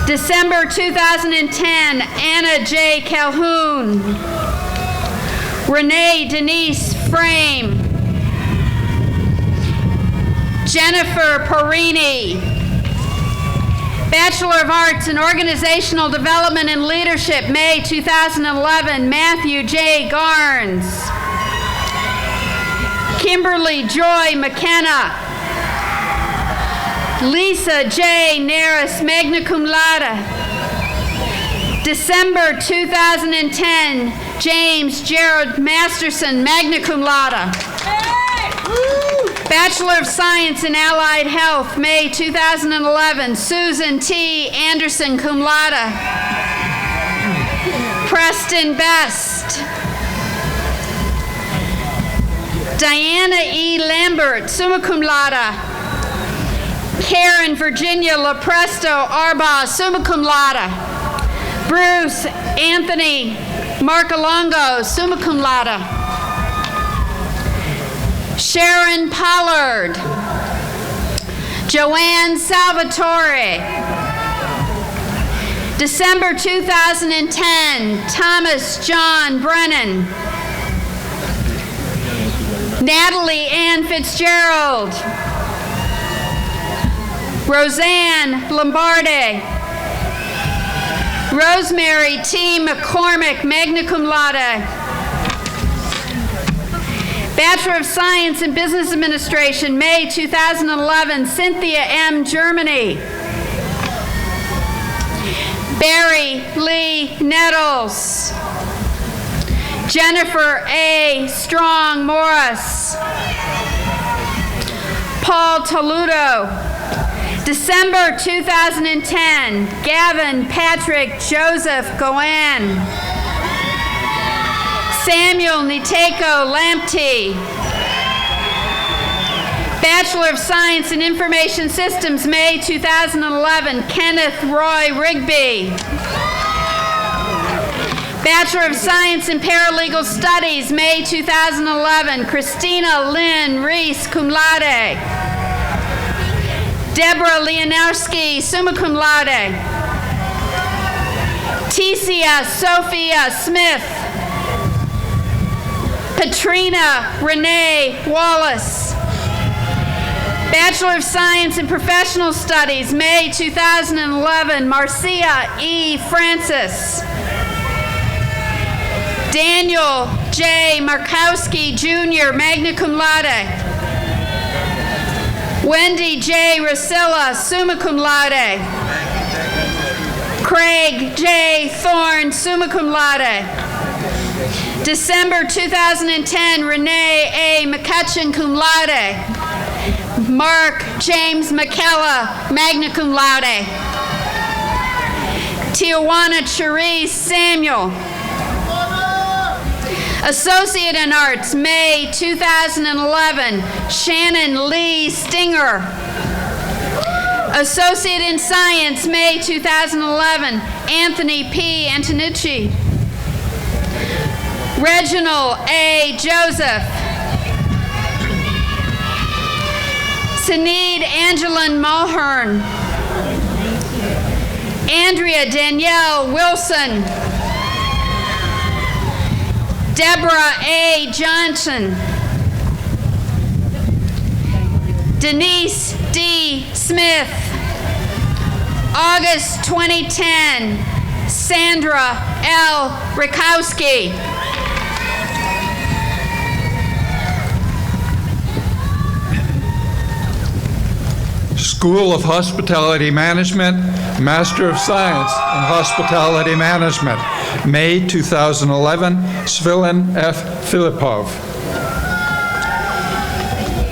December 2010, Anna J. Calhoun. Renee Denise Frame. Jennifer Perini. Bachelor of Arts in Organizational Development and Leadership, May 2011, Matthew J. Garnes. Kimberly Joy McKenna. Lisa J. Naris, magna cum laude. December 2010, James Gerald Masterson, magna cum laude. Bachelor of Science in Allied Health, May 2011, Susan T. Anderson, cum laude. Preston Best. Diana E. Lambert, summa cum laude. Karen Virginia LaPresto Arbaugh, summa cum laude. Bruce Anthony Marcolongo, summa cum laude. Sharon Pollard. Joanne Salvatore. December 2010, Thomas John Brennan. Natalie Ann Fitzgerald. Roseanne Lombardi. Rosemary T. McCormick, magna cum laude. Bachelor of Science in Business Administration, May 2011, Cynthia M. Germany. Barry Lee Nettles. Jennifer A. Strong Morris. Paul Toludo. December 2010, Gavin Patrick Joseph Goan. Samuel Niteko Lamptey. Bachelor of Science in Information Systems, May 2011, Kenneth Roy Rigby. Bachelor of Science in Paralegal Studies, May 2011, Christina Lynn Reese, cum laude. Deborah Leonowski, summa cum laude. Tecia Sophia Smith. Katrina Renee Wallace. Bachelor of Science in Professional Studies, May 2011, Marcia E. Francis. Daniel J. Markowski, Jr., magna cum laude. Wendy J. Rossilla, summa cum laude. Craig J. Thorne, summa cum laude. December 2010, Renee A. McCutcheon, cum laude. Mark James McKella, magna cum laude.
Tijuana Cherise Samuel. Associate in Arts, May 2011, Shannon Lee Stinger. Associate in Science, May 2011, Anthony P. Antonucci. Reginald A. Joseph. Sinead Angeline Mulhern. Andrea Danielle Wilson. Deborah A. Johnson. Denise D. Smith. August 2010, Sandra L. Rakowski.
School of Hospitality Management, Master of Science in Hospitality Management, May 2011, Svilin F. Filipov.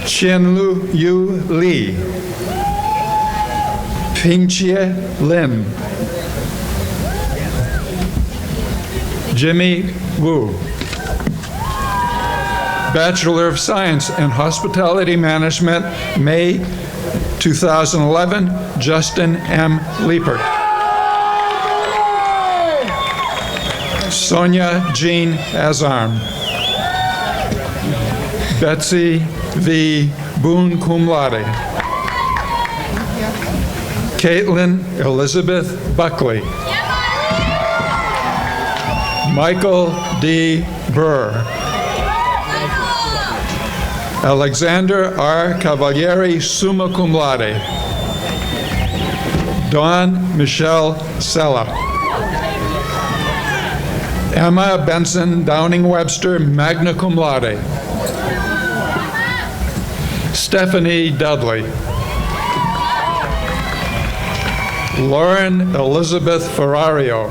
Qianlu Yu Li. Pingqie Lin. Jimmy Wu. Bachelor of Science in Hospitality Management, May 2011, Justin M. Liepert. Sonia Jean Azarm. Betsy V. Boone Cum Laude. Caitlin Elizabeth Buckley. Michael D. Burr. Alexander R. Cavalieri, summa cum laude. Dawn Michelle Sella. Emma Benson Downing Webster, magna cum laude. Stephanie Dudley. Lauren Elizabeth Ferrario.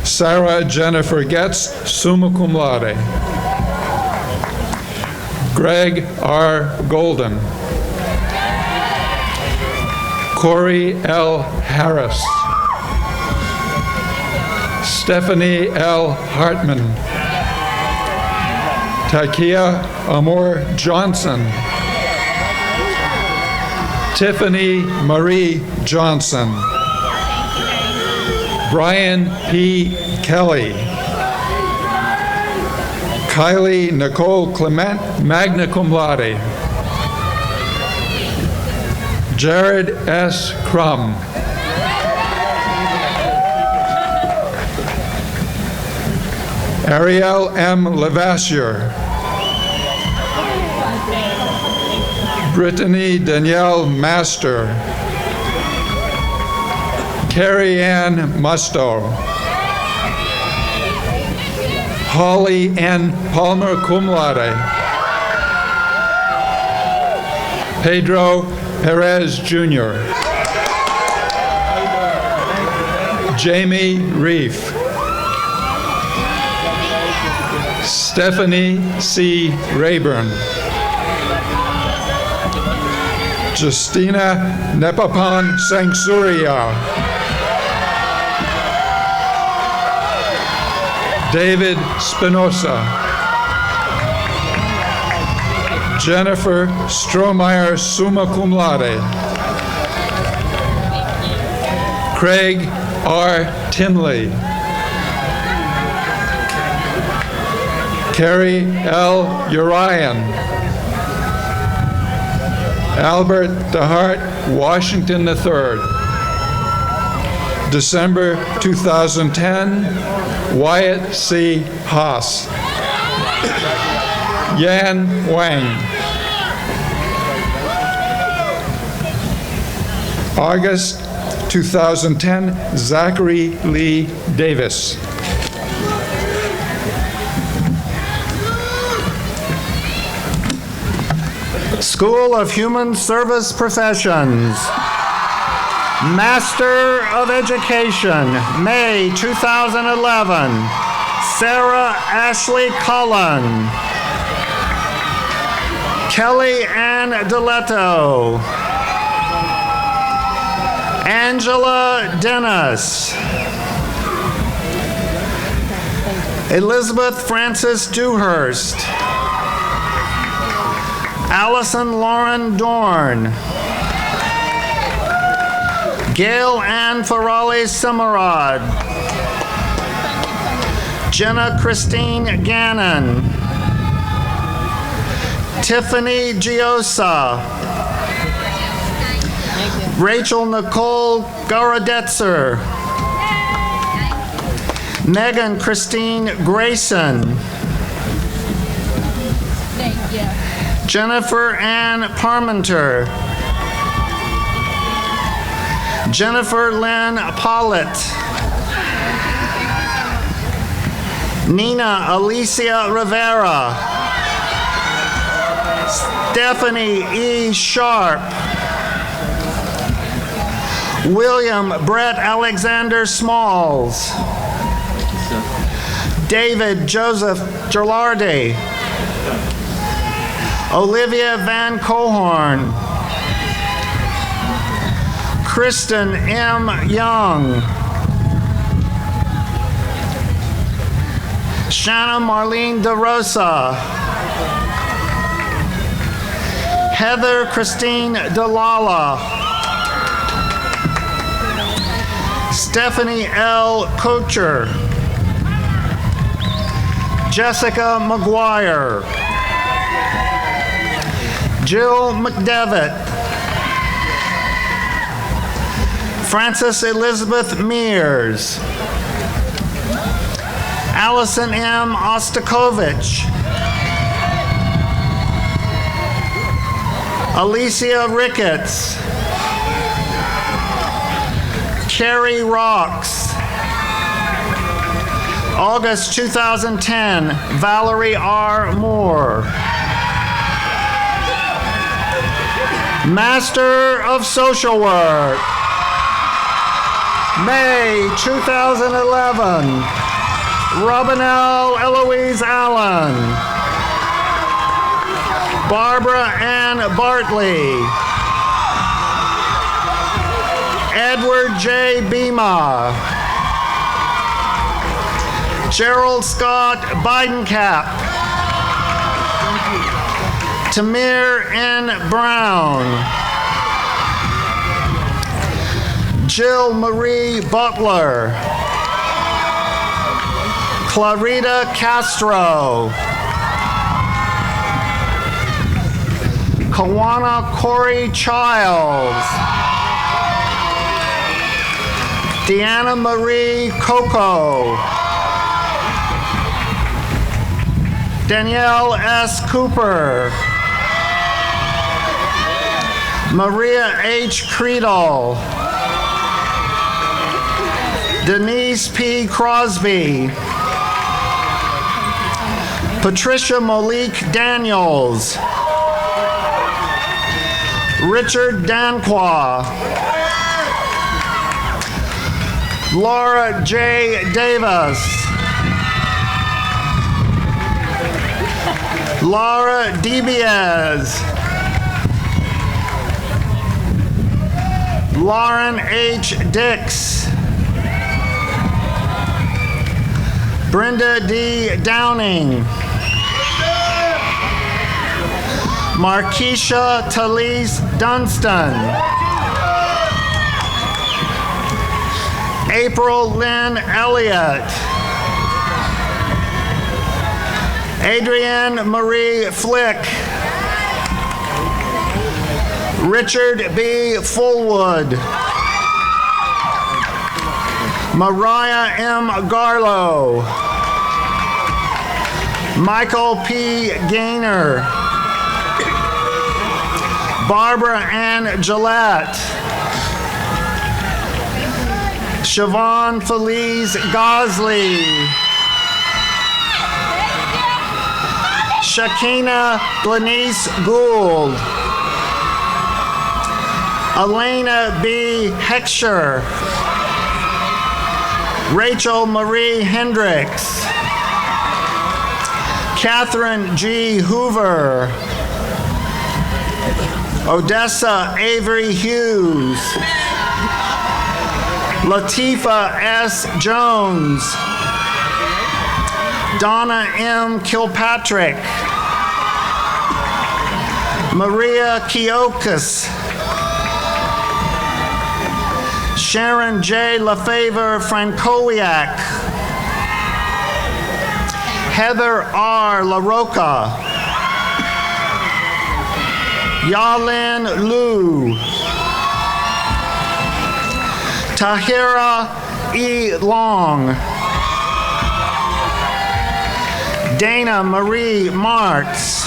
Sarah Jennifer Getz, summa cum laude. Greg R. Golden. Corey L. Harris. Stephanie L. Hartman. Takia Amor Johnson. Tiffany Marie Johnson. Brian P. Kelly. Kylie Nicole Clement, magna cum laude. Jared S. Crum. Ariel M. Levasseur. Brittany Danielle Master. Carrie Ann Musto. Holly N. Palmer cum laude. Pedro Perez Jr. Jamie Reef. Stephanie C. Rayburn. Justina Nepapan Sangsuria. David Spinoza. Jennifer Strohmeyer, summa cum laude. Craig R. Tinley. Carrie L. Urian. Albert DeHart Washington III. December 2010, Wyatt C. Haas. Yan Wang. August 2010, Zachary Lee Davis.
School of Human Service Professions. Master of Education, May 2011, Sarah Ashley Cullen. Kelly Ann DeLetto. Angela Dennis. Elizabeth Frances Dewhurst. Allison Lauren Dorn. Gail Ann Farali Simarad. Jenna Christine Gannon. Tiffany Giosa. Rachel Nicole Gorodetzer. Megan Christine Grayson. Jennifer Ann Parmenter. Jennifer Lynn Pollitt. Nina Alicia Rivera. Stephanie E. Sharp. William Brett Alexander Smalls. David Joseph Gilardi. Olivia Van Cohorn. Kristen M. Young. Shanna Marlene DeRosa. Heather Christine DeLala. Stephanie L. Kocher. Jessica McGuire. Jill McDevitt. Frances Elizabeth Mears. Allison M. Ostakovich. Alicia Ricketts. Carrie Rocks. August 2010, Valerie R. Moore. Master of Social Work. May 2011, Robinelle Eloise Allen. Barbara Ann Bartley. Edward J. Bema. Gerald Scott Bidencap. Tamir N. Brown. Jill Marie Butler. Clarita Castro. Kawana Corey Childs. Deanna Marie Coco. Danielle S. Cooper. Maria H. Creedle. Denise P. Crosby. Patricia Malik Daniels. Richard Danquah. Laura J. Davis. Laura DeBiaz. Lauren H. Dix. Brenda D. Downing. Markeisha Talise Dunstan. April Lynn Elliott. Adrienne Marie Flick. Richard B. Fullwood. Mariah M. Garlow. Michael P. Gaynor. Barbara Ann Gillette. Siobhan Felice Gosley. Shakina Glenice Gould. Elena B. Heckscher. Rachel Marie Hendricks. Catherine G. Hoover. Odessa Avery Hughes. Latifa S. Jones. Donna M. Kilpatrick. Maria Keokas. Sharon J. LaFavor Frankowiak. Heather R. LaRocca. Yalin Liu. Tahira E. Long. Dana Marie Martz.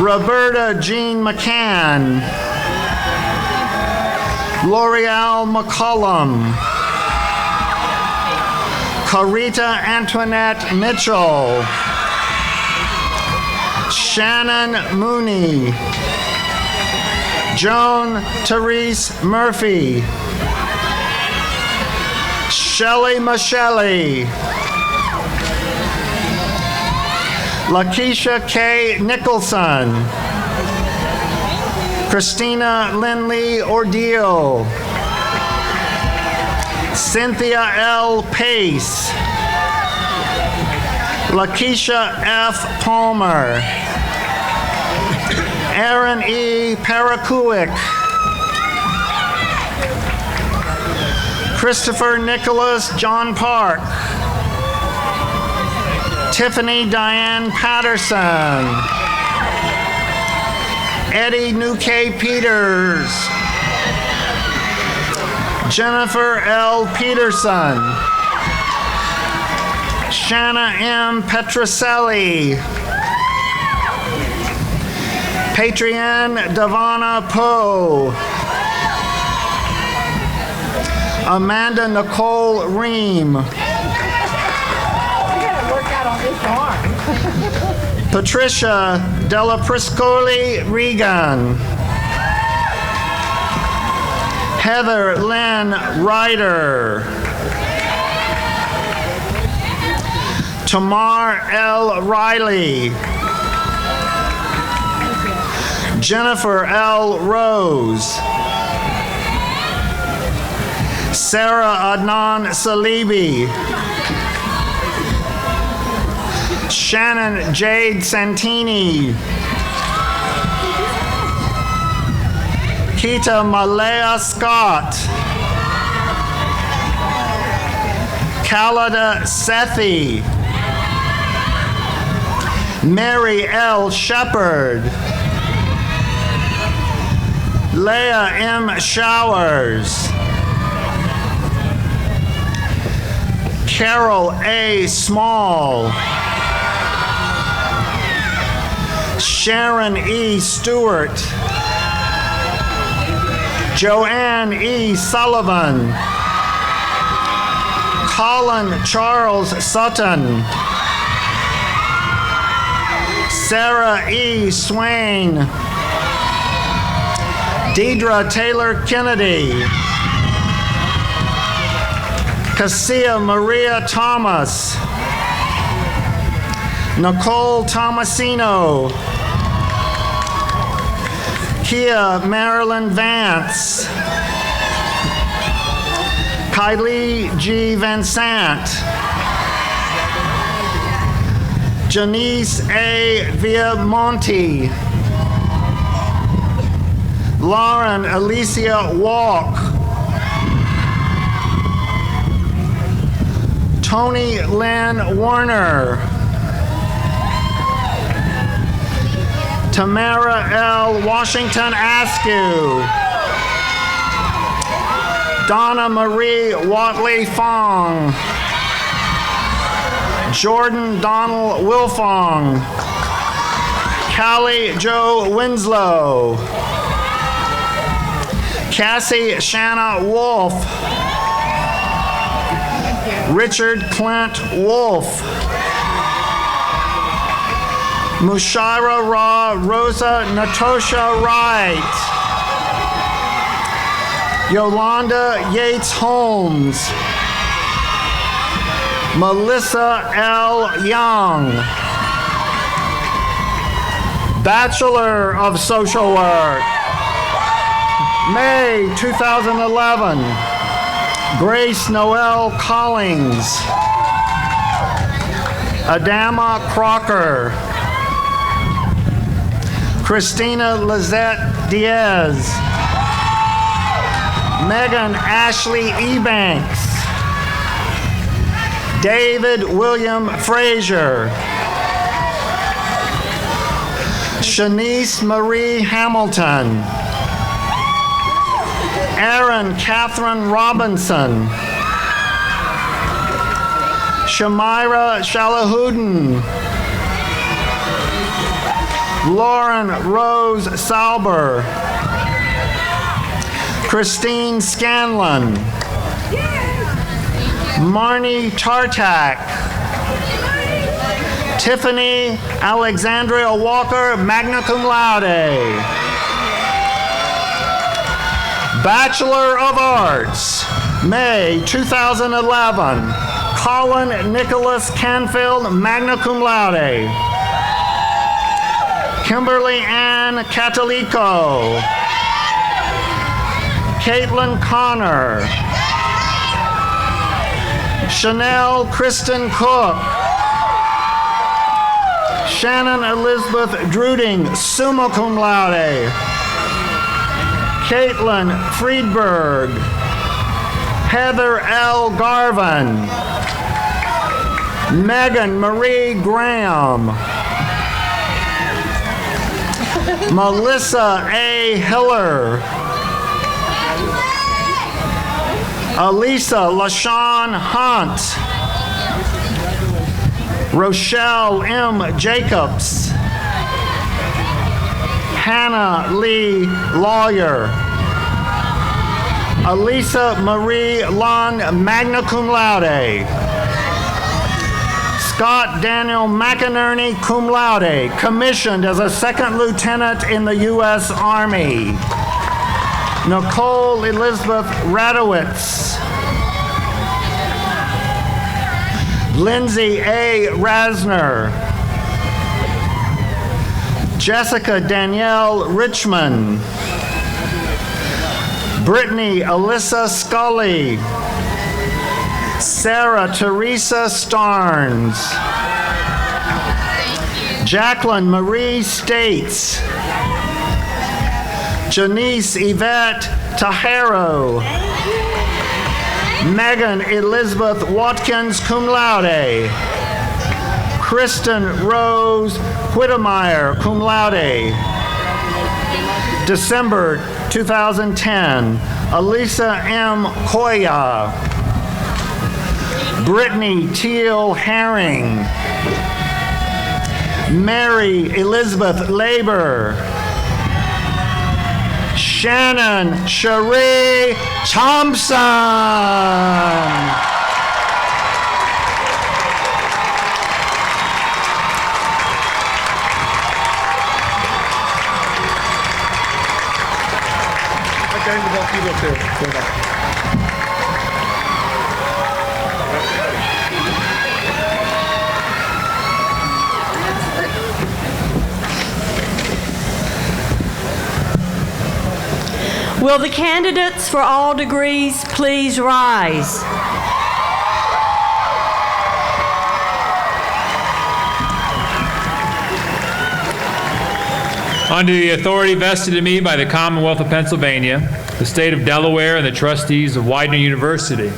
Roberta Jean McCann. L'Oreal McCollum. Carita Antoinette Mitchell. Shannon Mooney. Joan Therese Murphy. Shelley Michelli. Lakeisha K. Nicholson. Christina Lindley Ordeal. Cynthia L. Pace. Lakeisha F. Palmer. Aaron E. Parakuik. Christopher Nicholas John Park. Tiffany Diane Patterson. Eddie Nuke Peters. Jennifer L. Peterson. Shanna M. Petroselli. Patrienne Davana Poe. Amanda Nicole Ream. Patricia Della Priscoli Regan. Heather Lynn Ryder. Tamar L. Riley. Jennifer L. Rose. Sarah Adnan Salibi. Shannon Jade Santini. Kita Malaya Scott. Khalida Sethi. Mary L. Shepard. Leah M. Showers. Carol A. Small. Sharon E. Stewart. Joanne E. Sullivan. Colin Charles Sutton. Sarah E. Swain. Deidre Taylor Kennedy. Cassia Maria Thomas. Nicole Tomasino. Kia Marilyn Vance. Kylie G. Vincent. Janice A. Viamonte. Lauren Alicia Walk. Tony Lynn Warner. Tamara L. Washington Askew. Donna Marie Watley Fong. Jordan Donald Wilfong. Callie Joe Winslow. Cassie Shanna Wolf. Richard Clint Wolf. Mushaira Ra Rosa Natosha Wright. Yolanda Yates Holmes. Melissa L. Young. Bachelor of Social Work. May 2011, Grace Noel Collings. Adama Crocker. Christina Lizette Diaz. Megan Ashley Ebanks. David William Frazier. Shanice Marie Hamilton. Erin Catherine Robinson. Shamira Shalahuddin. Lauren Rose Sauber. Christine Scanlon. Marnie Tartak. Tiffany Alexandria Walker, magna cum laude. Bachelor of Arts, May 2011, Colin Nicholas Canfield, magna cum laude. Kimberly Ann Catalico. Caitlin Connor. Chanel Kristen Cook. Shannon Elizabeth Druding, summa cum laude. Caitlin Friedberg. Heather L. Garvin. Megan Marie Graham. Melissa A. Hiller. Elisa LaShawn Hunt. Rochelle M. Jacobs. Hannah Lee Lawyer. Elisa Marie Lund, magna cum laude. Scott Daniel McInerney, cum laude, commissioned as a second lieutenant in the U.S. Army. Nicole Elizabeth Radowitz. Lindsay A. Rasner. Jessica Danielle Richmond. Brittany Alyssa Scully. Sarah Teresa Starnes. Jacqueline Marie States. Janice Yvette Tajero. Megan Elizabeth Watkins, cum laude. Kristen Rose Whittemeyer, cum laude. December 2010, Elisa M. Koya. Brittany Teal Herring. Mary Elizabeth Labor. Shannon Cherie Thompson.
Will the candidates for all degrees please rise?
Under the authority vested in me by the Commonwealth of Pennsylvania, the state of Delaware, and the trustees of Widener University,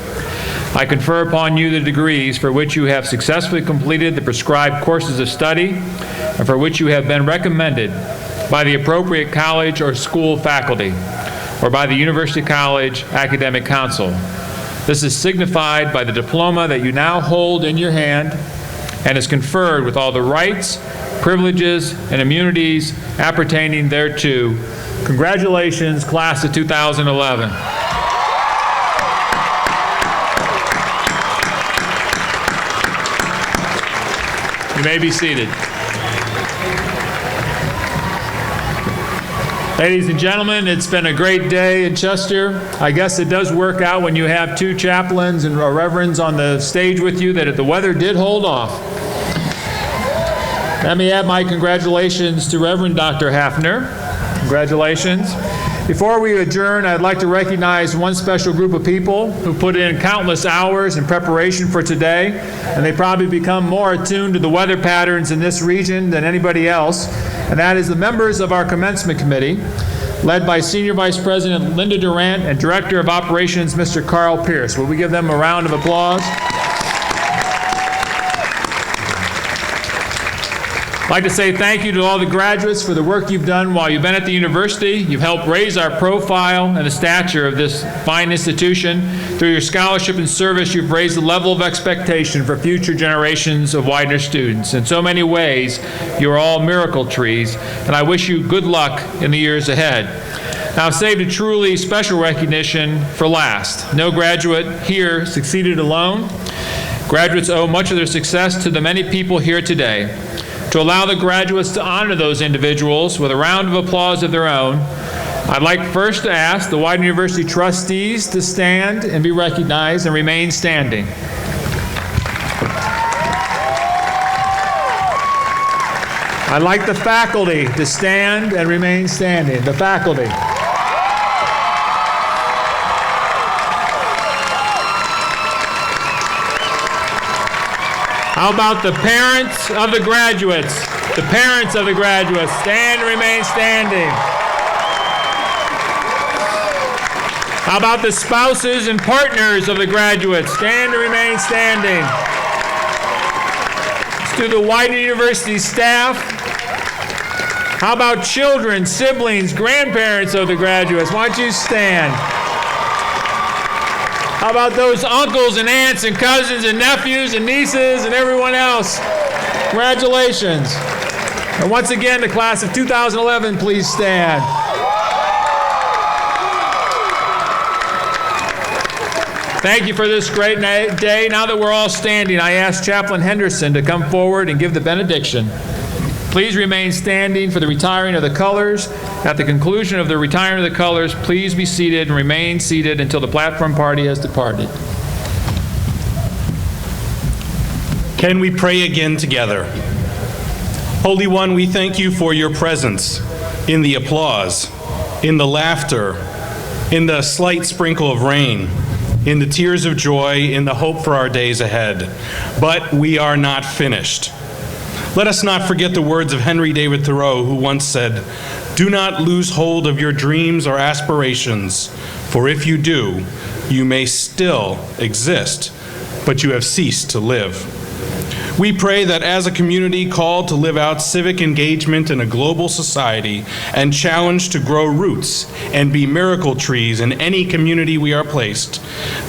I confer upon you the degrees for which you have successfully completed the prescribed courses of study and for which you have been recommended by the appropriate college or school faculty or by the University College Academic Council. This is signified by the diploma that you now hold in your hand and is conferred with all the rights, privileges, and immunities appertaining thereto. Congratulations, class of 2011. You may be seated. Ladies and gentlemen, it's been a great day in Chester. I guess it does work out when you have two chaplains and reverends on the stage with you that the weather did hold off. Let me add my congratulations to Reverend Dr. Hafner. Congratulations. Before we adjourn, I'd like to recognize one special group of people who put in countless hours in preparation for today, and they probably become more attuned to the weather patterns in this region than anybody else, and that is the members of our Commencement Committee, led by Senior Vice President Linda Durant and Director of Operations, Mr. Carl Pierce. Will we give them a round of applause? I'd like to say thank you to all the graduates for the work you've done while you've been at the university. You've helped raise our profile and the stature of this fine institution. Through your scholarship and service, you've raised the level of expectation for future generations of Widener students. In so many ways, you're all miracle trees, and I wish you good luck in the years ahead. Now, I've saved a truly special recognition for last. No graduate here succeeded alone. Graduates owe much of their success to the many people here today. To allow the graduates to honor those individuals with a round of applause of their own, I'd like first to ask the Widener University trustees to stand and be recognized and remain standing. I'd like the faculty to stand and remain standing. The faculty. How about the parents of the graduates? The parents of the graduates, stand and remain standing. How about the spouses and partners of the graduates? Stand and remain standing. To the Widener University staff. How about children, siblings, grandparents of the graduates? Why don't you stand? How about those uncles and aunts and cousins and nephews and nieces and everyone else? Congratulations. And once again, the class of 2011, please stand. Thank you for this great day. Now that we're all standing, I ask Chaplain Henderson to come forward and give the benediction. Please remain standing for the retiring of the colors. At the conclusion of the retiring of the colors, please be seated and remain seated until the platform party has departed.
Can we pray again together? Holy One, we thank you for your presence in the applause, in the laughter, in the slight sprinkle of rain, in the tears of joy, in the hope for our days ahead. But we are not finished. Let us not forget the words of Henry David Thoreau, who once said, "Do not lose hold of your dreams or aspirations, for if you do, you may still exist, but you have ceased to live." We pray that as a community called to live out civic engagement in a global society and challenged to grow roots and be miracle trees in any community we are placed,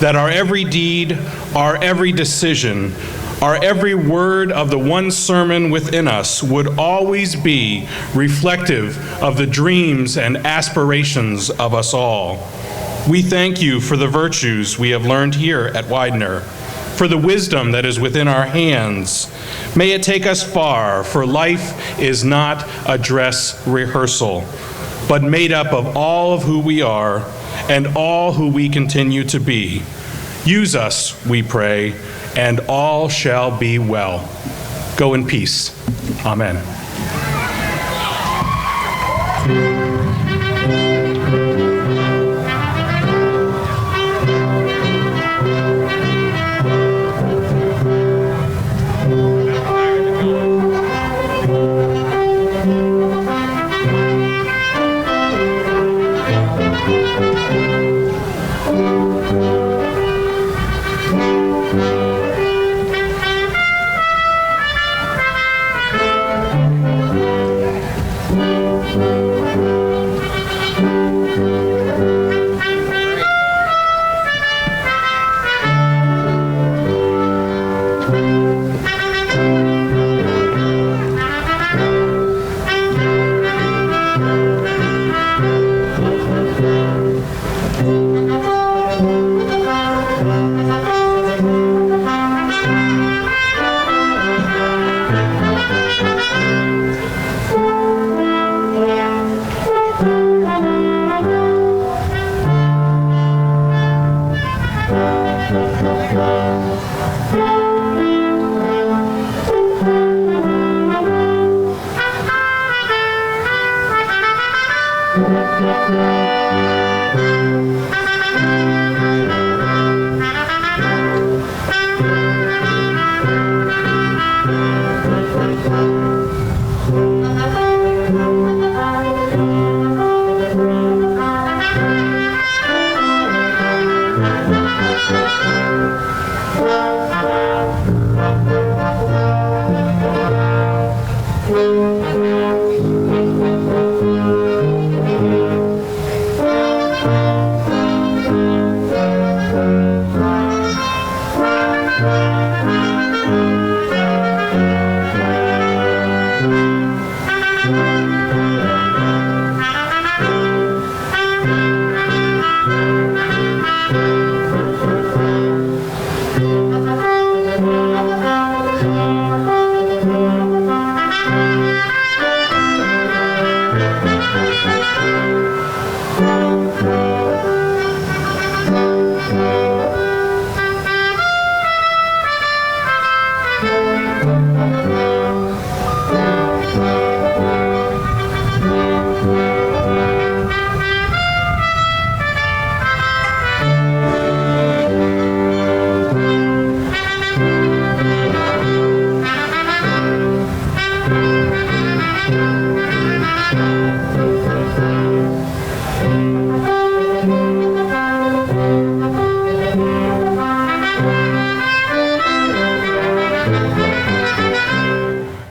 that our every deed, our every decision, our every word of the one sermon within us would always be reflective of the dreams and aspirations of us all. We thank you for the virtues we have learned here at Widener, for the wisdom that is within our hands. May it take us far, for life is not a dress rehearsal, but made up of all of who we are and all who we continue to be. Use us, we pray, and all shall be well. Go in peace. Amen.